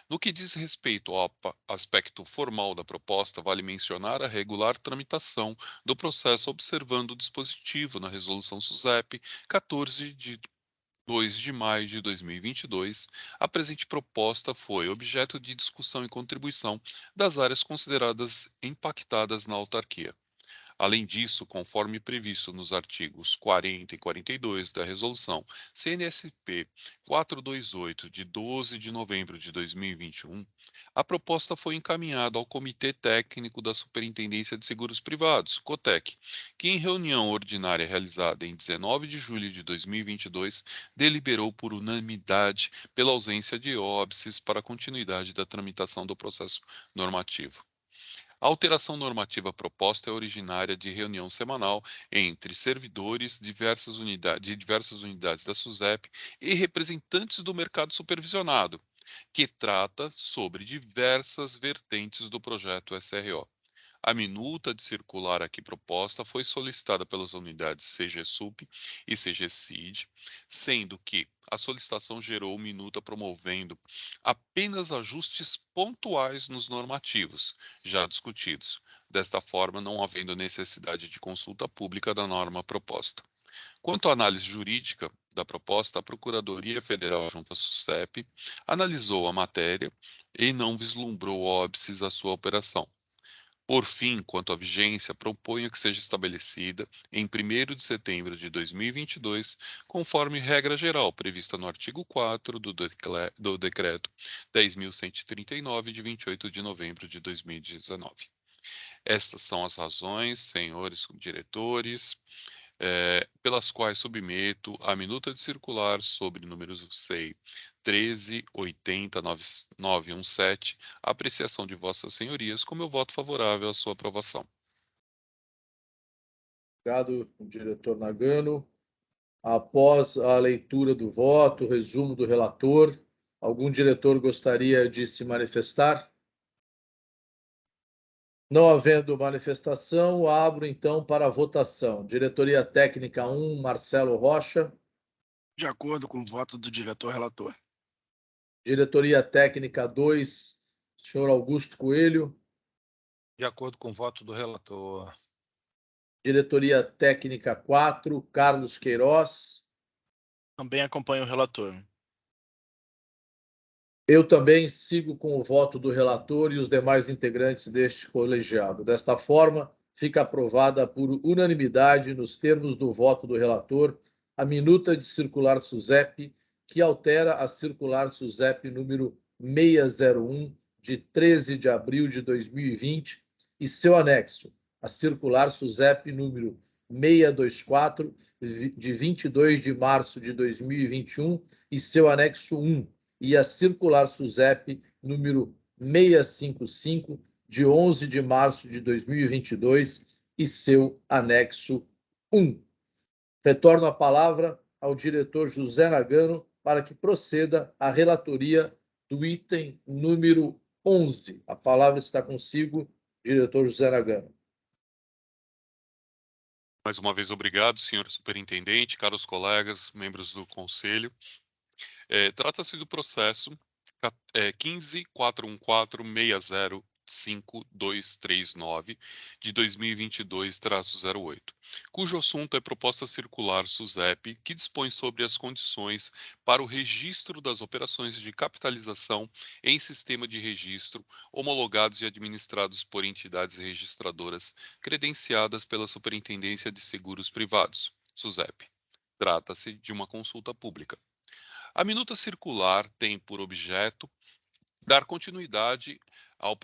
No que diz respeito ao aspecto formal da proposta, vale mencionar a regular tramitação do processo observando o dispositivo na Resolução SUSEP 14 de 2 de maio de 2022, a presente proposta foi objeto de discussão e contribuição das áreas consideradas impactadas na autarquia. Além disso, conforme previsto nos artigos 40 e 42 da Resolução CNSP 428, de 12 de novembro de 2021, a proposta foi encaminhada ao Comitê Técnico da Superintendência de Seguros Privados, COTEC, que em reunião ordinária realizada em 19 de julho de 2022, deliberou por unanimidade pela ausência de óbices para a continuidade da tramitação do processo normativo. A alteração normativa proposta é originária de reunião semanal entre servidores de diversas unidades da SUSEP e representantes do mercado supervisionado, que trata sobre diversas vertentes do projeto SRO. A minuta de circular aqui proposta foi solicitada pelas unidades CGSUP e CGCID, sendo que a solicitação gerou minuta promovendo apenas ajustes pontuais nos normativos, já discutidos, desta forma não havendo necessidade de consulta pública da norma proposta. Quanto à análise jurídica da proposta, a Procuradoria Federal junto à SUSEP analisou a matéria e não vislumbrou óbices à sua operação. Por fim, quanto à vigência, proponho que seja estabelecida em 1º de setembro de 2022, conforme regra geral prevista no artigo 4 do Decreto 10.139, de 28 de novembro de 2019. Estas são as razões, senhores diretores, pelas quais submeto a minuta de circular sobre números SEI 13.80.917, a apreciação de vossas senhorias, com meu voto favorável à sua aprovação. Obrigado, diretor Nagano. Após a leitura do voto, resumo do relator, algum diretor gostaria de se manifestar? Não havendo manifestação, abro então para a votação. Diretoria Técnica 1, Marcelo Rocha. De acordo com o voto do diretor relator. Diretoria Técnica 2, senhor Augusto Coelho. De acordo com o voto do relator. Diretoria Técnica 4, Carlos Queiroz. Também acompanho o relator. Eu também sigo com o voto do relator e os demais integrantes deste colegiado. Desta forma, fica aprovada por unanimidade, nos termos do voto do relator, a minuta de circular SUSEP, que altera a circular SUSEP número 601, de 13 de abril de 2020, e seu anexo, a circular SUSEP número 624, de 22 de março de 2021, e seu anexo 1, e a circular SUSEP número 655, de 11 de março de 2022, e seu anexo 1. Retorno a palavra ao diretor José Nagano para que proceda a relatoria do item número 11. A palavra está consigo, diretor José Nagano. Mais uma vez, obrigado, senhor superintendente, caros colegas, membros do conselho. Trata-se do processo 15.414.60.5239 de 2022-08, cujo assunto é proposta circular SUSEP, que dispõe sobre as condições para o registro das operações de capitalização em sistema de registro homologados e administrados por entidades registradoras credenciadas pela Superintendência de Seguros Privados, SUSEP. Trata-se de uma consulta pública. A minuta circular tem por objeto dar continuidade ao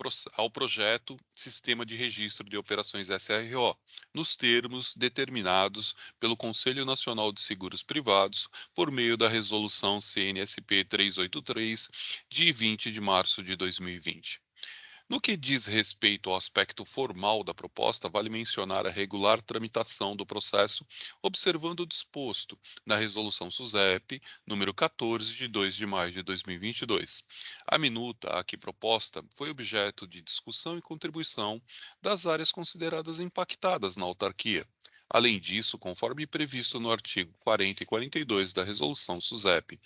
projeto Sistema de Registro de Operações SRO, nos termos determinados pelo Conselho Nacional de Seguros Privados por meio da Resolução CNSP 383, de 20 de março de 2020. No que diz respeito ao aspecto formal da proposta, vale mencionar a regular tramitação do processo, observando o disposto na Resolução SUSEP, número 14, de 2 de maio de 2022. A minuta aqui proposta foi objeto de discussão e contribuição das áreas consideradas impactadas na autarquia. Além disso, conforme previsto no artigo 40 e 42 da Resolução SUSEP,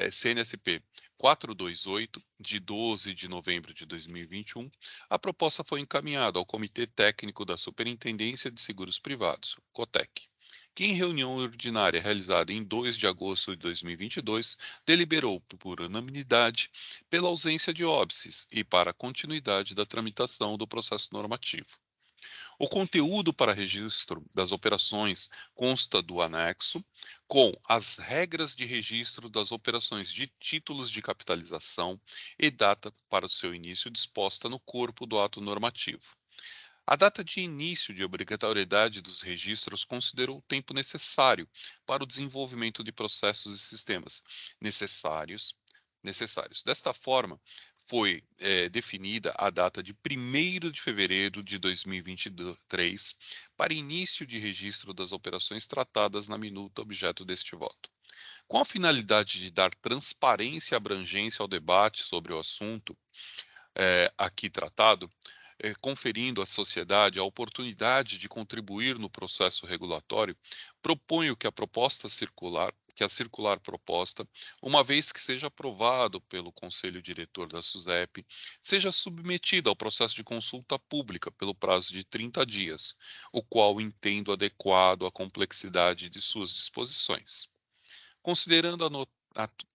CNSP 428, de 12 de novembro de 2021, a proposta foi encaminhada ao Comitê Técnico da Superintendência de Seguros Privados, COTEC, que em reunião ordinária realizada em 2 de agosto de 2022, deliberou por unanimidade pela ausência de óbices e para a continuidade da tramitação do processo normativo. O conteúdo para registro das operações consta do anexo, com as regras de registro das operações de títulos de capitalização e data para o seu início disposta no corpo do ato normativo. A data de início de obrigatoriedade dos registros considerou o tempo necessário para o desenvolvimento de processos e sistemas necessários. Desta forma, foi definida a data de 1º de fevereiro de 2023 para início de registro das operações tratadas na minuta objeto deste voto. Com a finalidade de dar transparência e abrangência ao debate sobre o assunto aqui tratado, conferindo à sociedade a oportunidade de contribuir no processo regulatório, proponho que a circular proposta, uma vez que seja aprovado pelo Conselho Diretor da SUSEP, seja submetida ao processo de consulta pública pelo prazo de 30 dias, o qual entendo adequado à complexidade de suas disposições. Considerando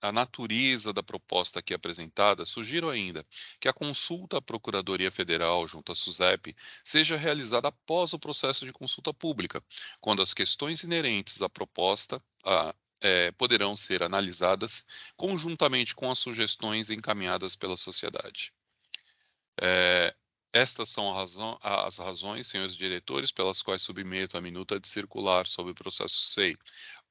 a natureza da proposta aqui apresentada, sugiro ainda que a consulta à Procuradoria Federal junto à SUSEP seja realizada após o processo de consulta pública, quando as questões inerentes à proposta poderão ser analisadas conjuntamente com as sugestões encaminhadas pela sociedade. Estas são as razões, senhores diretores, pelas quais submeto a minuta de circular sobre o processo SEI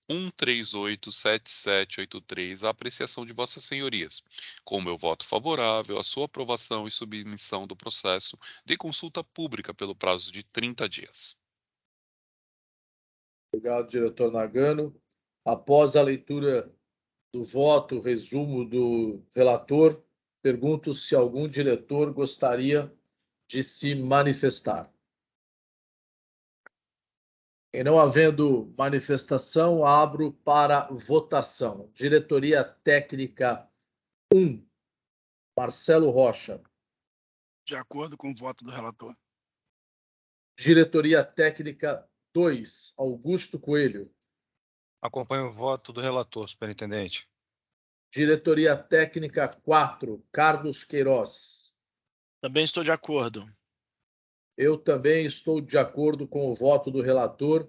1387783 à apreciação de vossas senhorias, com o meu voto favorável à sua aprovação e submissão do processo de consulta pública pelo prazo de 30 dias. Obrigado, diretor Nagano. Após a leitura do voto, resumo do relator, pergunto se algum diretor gostaria de se manifestar. E não havendo manifestação, abro para votação. Diretoria Técnica 1, Marcelo Rocha. De acordo com o voto do relator. Diretoria Técnica 2, Augusto Coelho. Acompanho o voto do relator, superintendente. Diretoria Técnica 4, Carlos Queiroz. Também estou de acordo. Eu também estou de acordo com o voto do relator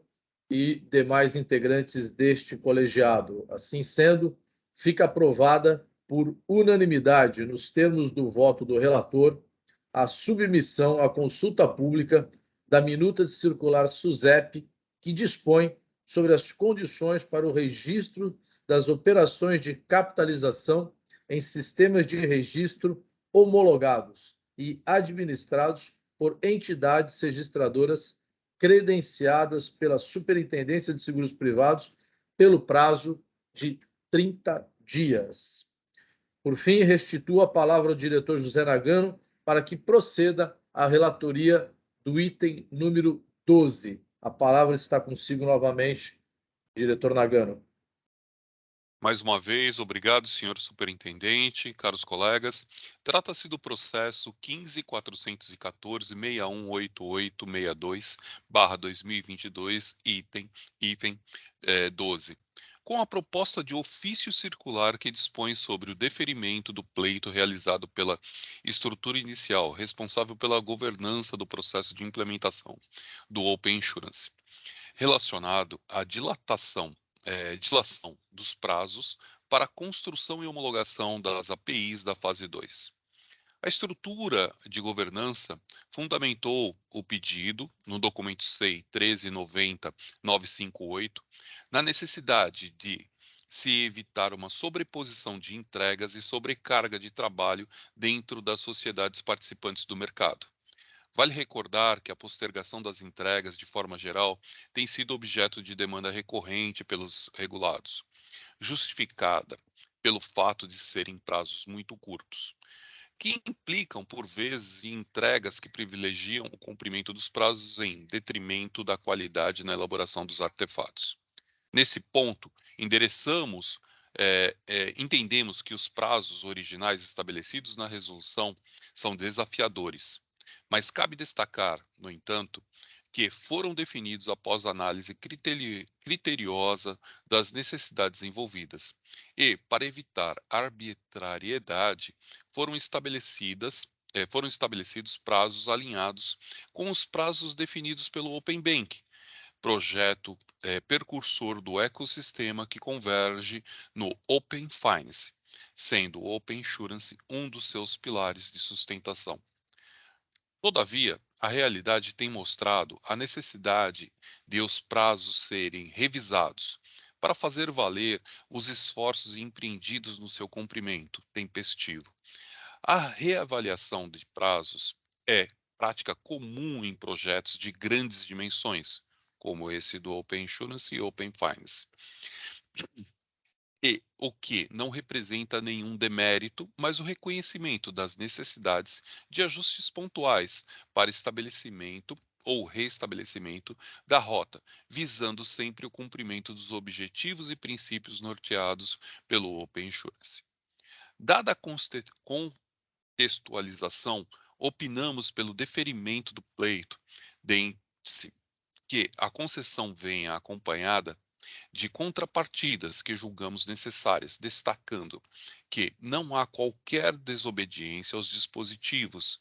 e demais integrantes deste colegiado. Assim sendo, fica aprovada por unanimidade, nos termos do voto do relator, a submissão à consulta pública da minuta de circular SUSEP, que dispõe sobre as condições para o registro das operações de capitalização em sistemas de registro homologados e administrados por entidades registradoras credenciadas pela Superintendência de Seguros Privados pelo prazo de 30 dias. Por fim, restituo a palavra ao diretor José Nagano para que proceda à relatoria do item número 12. A palavra está consigo novamente, diretor Nagano. Mais uma vez, obrigado, senhor superintendente, caros colegas. Trata-se do processo 15.414.618862/2022, hífen 12, com a proposta de ofício circular que dispõe sobre o deferimento do pleito realizado pela estrutura inicial, responsável pela governança do processo de implementação do Open Insurance, relacionado à dilação dos prazos para a construção e homologação das APIs da fase 2. A estrutura de governança fundamentou o pedido, no documento SEI 1390-958, na necessidade de se evitar uma sobreposição de entregas e sobrecarga de trabalho dentro das sociedades participantes do mercado. Vale recordar que a postergação das entregas, de forma geral, tem sido objeto de demanda recorrente pelos regulados, justificada pelo fato de serem prazos muito curtos, que implicam, por vezes, em entregas que privilegiam o cumprimento dos prazos em detrimento da qualidade na elaboração dos artefatos. Nesse ponto, entendemos que os prazos originais estabelecidos na resolução são desafiadores, mas cabe destacar, no entanto, que foram definidos após análise criteriosa das necessidades envolvidas e, para evitar arbitrariedade, foram estabelecidos prazos alinhados com os prazos definidos pelo Open Bank, projeto precursor do ecossistema que converge no Open Finance, sendo o Open Insurance um dos seus pilares de sustentação. Todavia, a realidade tem mostrado a necessidade de os prazos serem revisados para fazer valer os esforços empreendidos no seu cumprimento tempestivo. A reavaliação de prazos é prática comum em projetos de grandes dimensões, como esse do Open Insurance e Open Finance. E o que não representa nenhum demérito, mas o reconhecimento das necessidades de ajustes pontuais para estabelecimento ou restabelecimento da rota, visando sempre o cumprimento dos objetivos e princípios norteados pelo Open Insurance. Dada a contextualização, opinamos pelo deferimento do pleito, desde que a concessão venha acompanhada de contrapartidas que julgamos necessárias, destacando que não há qualquer desobediência aos dispositivos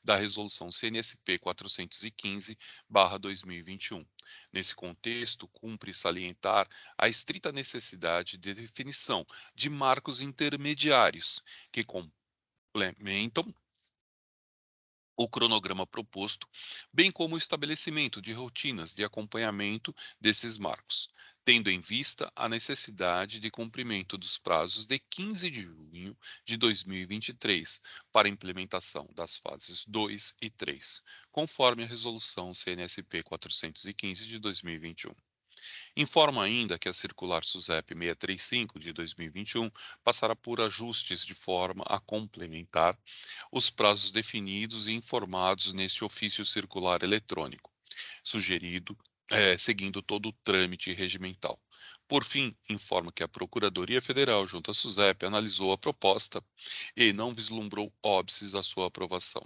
da resolução CNSP 415/2021. Nesse contexto, cumpre salientar a estrita necessidade de definição de marcos intermediários que complementam o cronograma proposto, bem como o estabelecimento de rotinas de acompanhamento desses marcos, tendo em vista a necessidade de cumprimento dos prazos de 15 de junho de 2023 para a implementação das fases 2 e 3, conforme a resolução CNSP 415 de 2021. Informa ainda que a circular SUSEP 635 de 2021 passará por ajustes de forma a complementar os prazos definidos e informados neste ofício circular eletrônico, sugerido seguindo todo o trâmite regimental. Por fim, informa que a Procuradoria Federal, junto à SUSEP, analisou a proposta e não vislumbrou óbices à sua aprovação.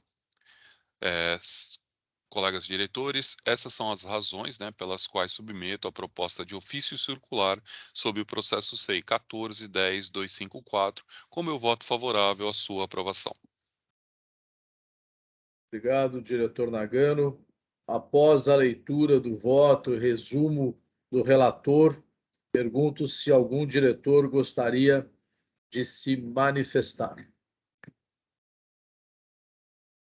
Colegas diretores, essas são as razões pelas quais submeto a proposta de ofício circular sob o processo SEI 14.10.254, com meu voto favorável à sua aprovação. Obrigado, diretor Nagano. Após a leitura do voto e resumo do relator, pergunto se algum diretor gostaria de se manifestar.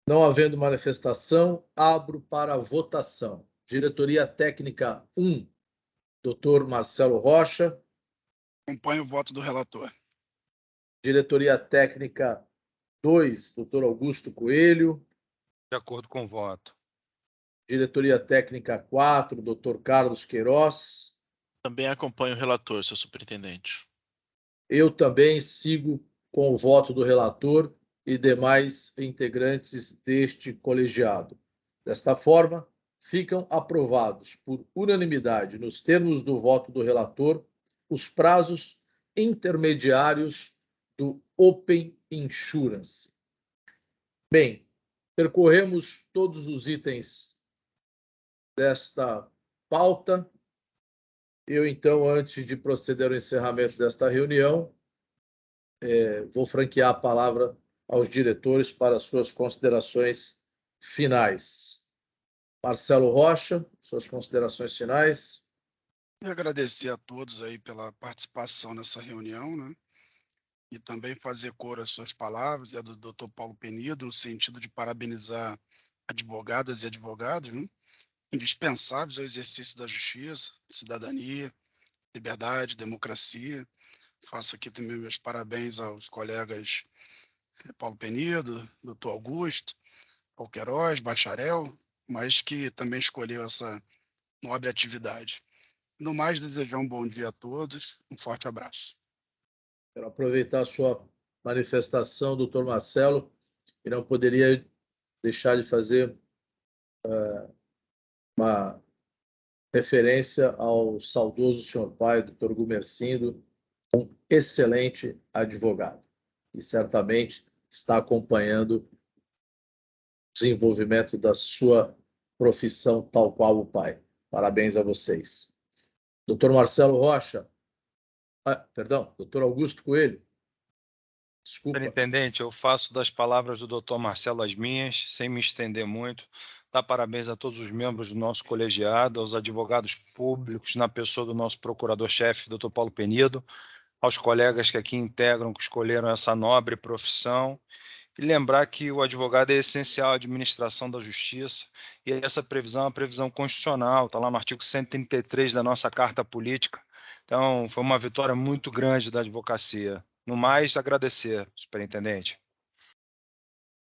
Não havendo manifestação, abro para a votação. Diretoria Técnica 1, doutor Marcelo Rocha. Acompanho o voto do relator. Diretoria Técnica 2, doutor Augusto Coelho. De acordo com o voto. Diretoria Técnica 4, doutor Carlos Queiroz. Também acompanho o relator, senhor superintendente. Eu também sigo com o voto do relator e demais integrantes deste colegiado. Desta forma, ficam aprovados por unanimidade, nos termos do voto do relator, os prazos intermediários do Open Insurance. Bem, percorremos todos os itens desta pauta. Eu, então, antes de proceder ao encerramento desta reunião, vou franquear a palavra aos diretores para suas considerações finais. Marcelo Rocha, suas considerações finais. E agradecer a todos aí pela participação nessa reunião, né? E também fazer cor às suas palavras e a do Dr. Paulo Penido, no sentido de parabenizar advogadas e advogados, né? Indispensáveis ao exercício da justiça, cidadania, liberdade, democracia. Faço aqui também meus parabéns aos colegas Paulo Penido, Dr. Augusto, Paulo Queiroz, bacharel, mas que também escolheu essa nobre atividade. No mais, desejar um bom dia a todos, um forte abraço. Quero aproveitar a sua manifestação, doutor Marcelo, e não poderia deixar de fazer uma referência ao saudoso senhor pai, doutor Gumercindo, um excelente advogado, e certamente está acompanhando o desenvolvimento da sua profissão, tal qual o pai. Parabéns a vocês. Doutor Marcelo Rocha, perdão, doutor Augusto Coelho, desculpa. Superintendente, eu faço das palavras do Dr. Marcelo as minhas, sem me estender muito. Dar parabéns a todos os membros do nosso colegiado, aos advogados públicos, na pessoa do nosso procurador-chefe, Dr. Paulo Penido, aos colegas que aqui integram, que escolheram essa nobre profissão, e lembrar que o advogado é essencial à administração da justiça, e essa previsão é uma previsão constitucional, está lá no artigo 133 da nossa Carta Política. Então, foi uma vitória muito grande da advocacia. No mais, agradecer, superintendente.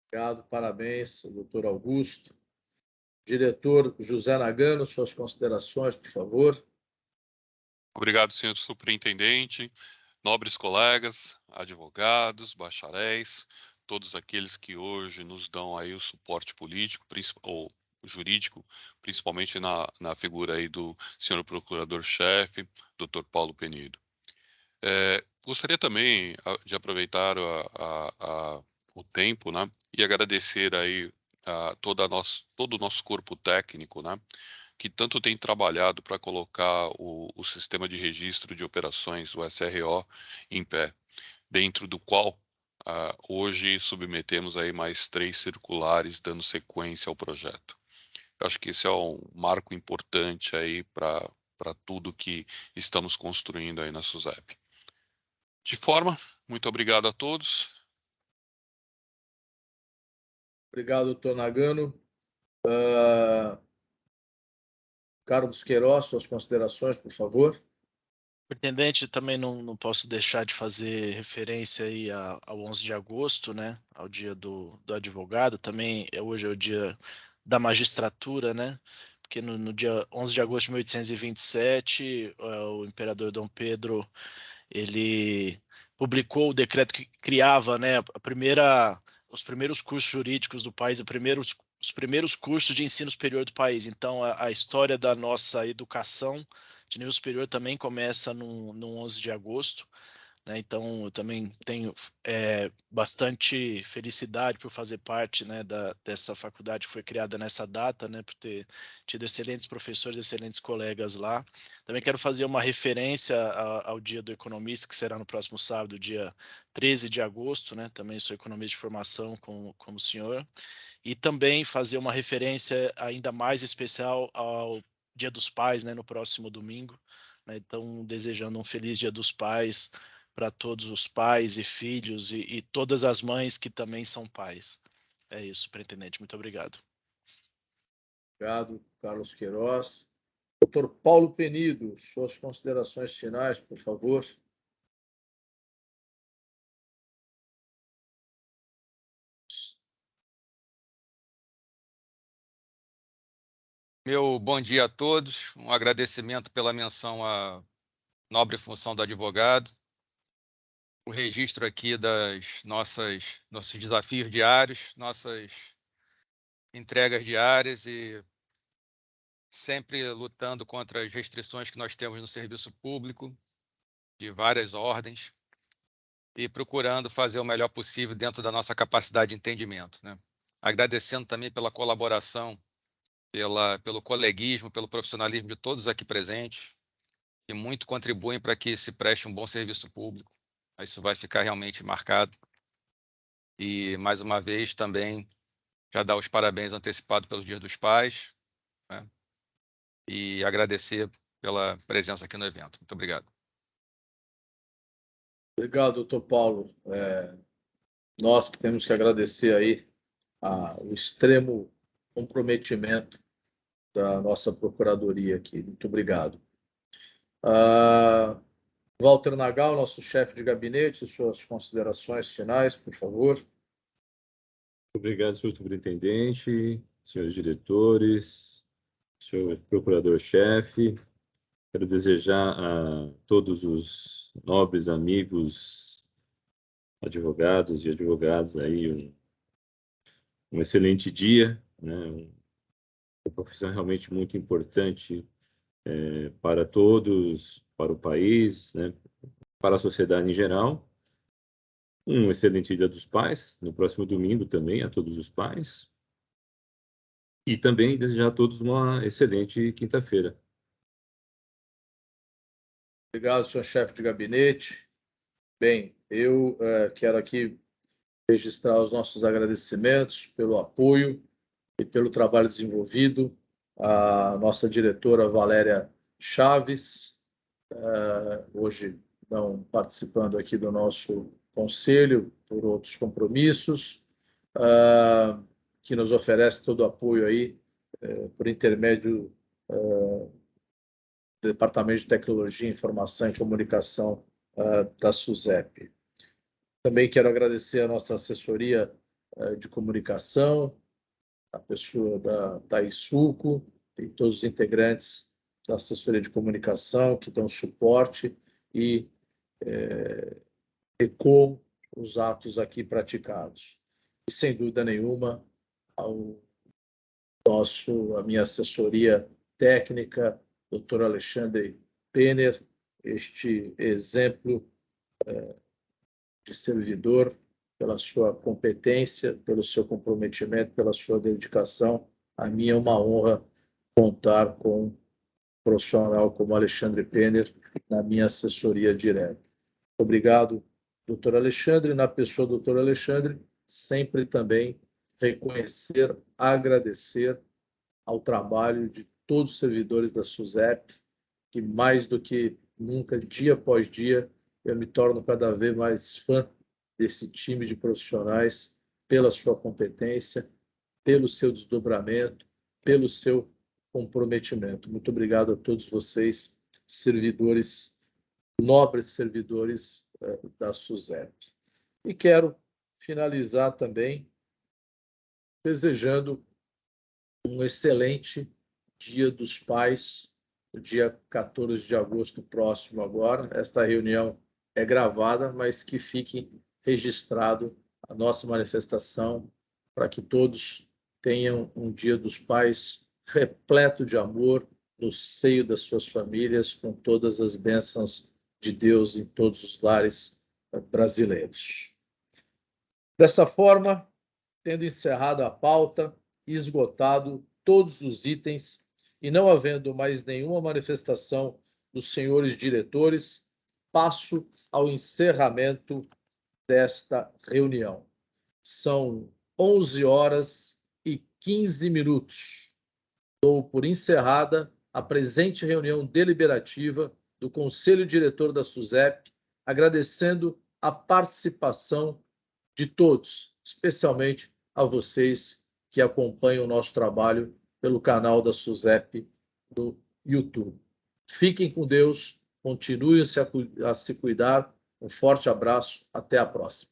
Obrigado, parabéns, doutor Augusto. Diretor José Nagano, suas considerações, por favor. Obrigado, senhor superintendente, nobres colegas, advogados, bacharéis, todos aqueles que hoje nos dão aí o suporte político ou jurídico, principalmente na figura aí do senhor procurador-chefe, Dr. Paulo Penido. Gostaria também de aproveitar o tempo, né, e agradecer aí todo o nosso corpo técnico, né, que tanto tem trabalhado para colocar o sistema de registro de operações, o SRO, em pé, dentro do qual hoje submetemos aí mais 3 circulares dando sequência ao projeto. Eu acho que esse é um marco importante aí para tudo que estamos construindo aí na SUSEP. De forma, muito obrigado a todos. Obrigado, doutor Nagano. Carlos Queiroz, suas considerações, por favor. Superintendente, também não posso deixar de fazer referência aí ao 11 de agosto, né, ao dia do advogado. Também hoje é o dia da magistratura, né, porque no dia 11 de agosto de 1827, o imperador Dom Pedro, ele publicou o decreto que criava, né, os primeiros cursos jurídicos do país, os primeiros cursos de ensino superior do país. Então, a história da nossa educação de nível superior também começa no 11 de agosto. Né? Então, eu também tenho bastante felicidade por fazer parte, né, dessa faculdade que foi criada nessa data, né, por ter tido excelentes professores, excelentes colegas lá. Também quero fazer uma referência ao Dia do Economista, que será no próximo sábado, dia 13 de agosto. Né? Também sou economista de formação, como o senhor. E também fazer uma referência ainda mais especial ao Dia dos Pais, né, no próximo domingo. Né? Então, desejando um feliz Dia dos Pais para todos os pais e filhos e todas as mães que também são pais. É isso, superintendente. Muito obrigado. Obrigado, Carlos Queiroz. Doutor Paulo Penido, suas considerações finais, por favor. Meu bom dia a todos, um agradecimento pela menção à nobre função do advogado, o registro aqui das nossos desafios diários, nossas entregas diárias e sempre lutando contra as restrições que nós temos no serviço público, de várias ordens, e procurando fazer o melhor possível dentro da nossa capacidade de entendimento, né? Agradecendo também pela colaboração, pelo coleguismo, pelo profissionalismo de todos aqui presentes, que muito contribuem para que se preste um bom serviço público. Isso vai ficar realmente marcado. E, mais uma vez, também já dar os parabéns antecipados pelos Dias dos Pais, né? E agradecer pela presença aqui no evento. Muito obrigado. Obrigado, doutor Paulo. Nós que temos que agradecer aí o extremo comprometimento da nossa procuradoria aqui. Muito obrigado. Walter Nagal, nosso chefe de gabinete, suas considerações finais, por favor. Obrigado, senhor superintendente, senhores diretores, senhor procurador-chefe. Quero desejar a todos os nobres amigos, advogados e advogadas aí um excelente dia, né? Uma profissão realmente muito importante para todos, para o país, né? Para a sociedade em geral. Um excelente Dia dos Pais, no próximo domingo também, a todos os pais. E também desejar a todos uma excelente quinta-feira. Obrigado, senhor chefe de gabinete. Bem, eu quero aqui registrar os nossos agradecimentos pelo apoio e pelo trabalho desenvolvido. A nossa diretora Valéria Chaves, hoje não participando aqui do nosso conselho por outros compromissos, que nos oferece todo o apoio aí por intermédio do Departamento de Tecnologia, Informação e Comunicação da SUSEP. Também quero agradecer a nossa assessoria de comunicação, a pessoa da Thaís Suco e todos os integrantes da assessoria de comunicação que dão suporte e ecoam os atos aqui praticados. E, sem dúvida nenhuma, a minha assessoria técnica, Dr. Alexandre Penner, este exemplo de servidor, pela sua competência, pelo seu comprometimento, pela sua dedicação. A mim é uma honra contar com um profissional como Alexandre Penner na minha assessoria direta. Obrigado, doutor Alexandre. Na pessoa do doutor Alexandre, sempre também reconhecer, agradecer ao trabalho de todos os servidores da SUSEP, que mais do que nunca, dia após dia, eu me torno cada vez mais fã desse time de profissionais, pela sua competência, pelo seu desdobramento, pelo seu comprometimento. Muito obrigado a todos vocês, servidores, nobres servidores da SUSEP. E quero finalizar também desejando um excelente Dia dos Pais, no dia 14 de agosto próximo agora. Esta reunião é gravada, mas que fique registrado a nossa manifestação para que todos tenham um Dia dos Pais repleto de amor no seio das suas famílias, com todas as bênçãos de Deus em todos os lares brasileiros. Dessa forma, tendo encerrado a pauta e esgotado todos os itens e não havendo mais nenhuma manifestação dos senhores diretores, passo ao encerramento desta reunião. São 11h15. Dou por encerrada a presente reunião deliberativa do Conselho Diretor da SUSEP, agradecendo a participação de todos, especialmente a vocês que acompanham o nosso trabalho pelo canal da SUSEP no YouTube. Fiquem com Deus, continuem a se cuidar. Um forte abraço, até a próxima.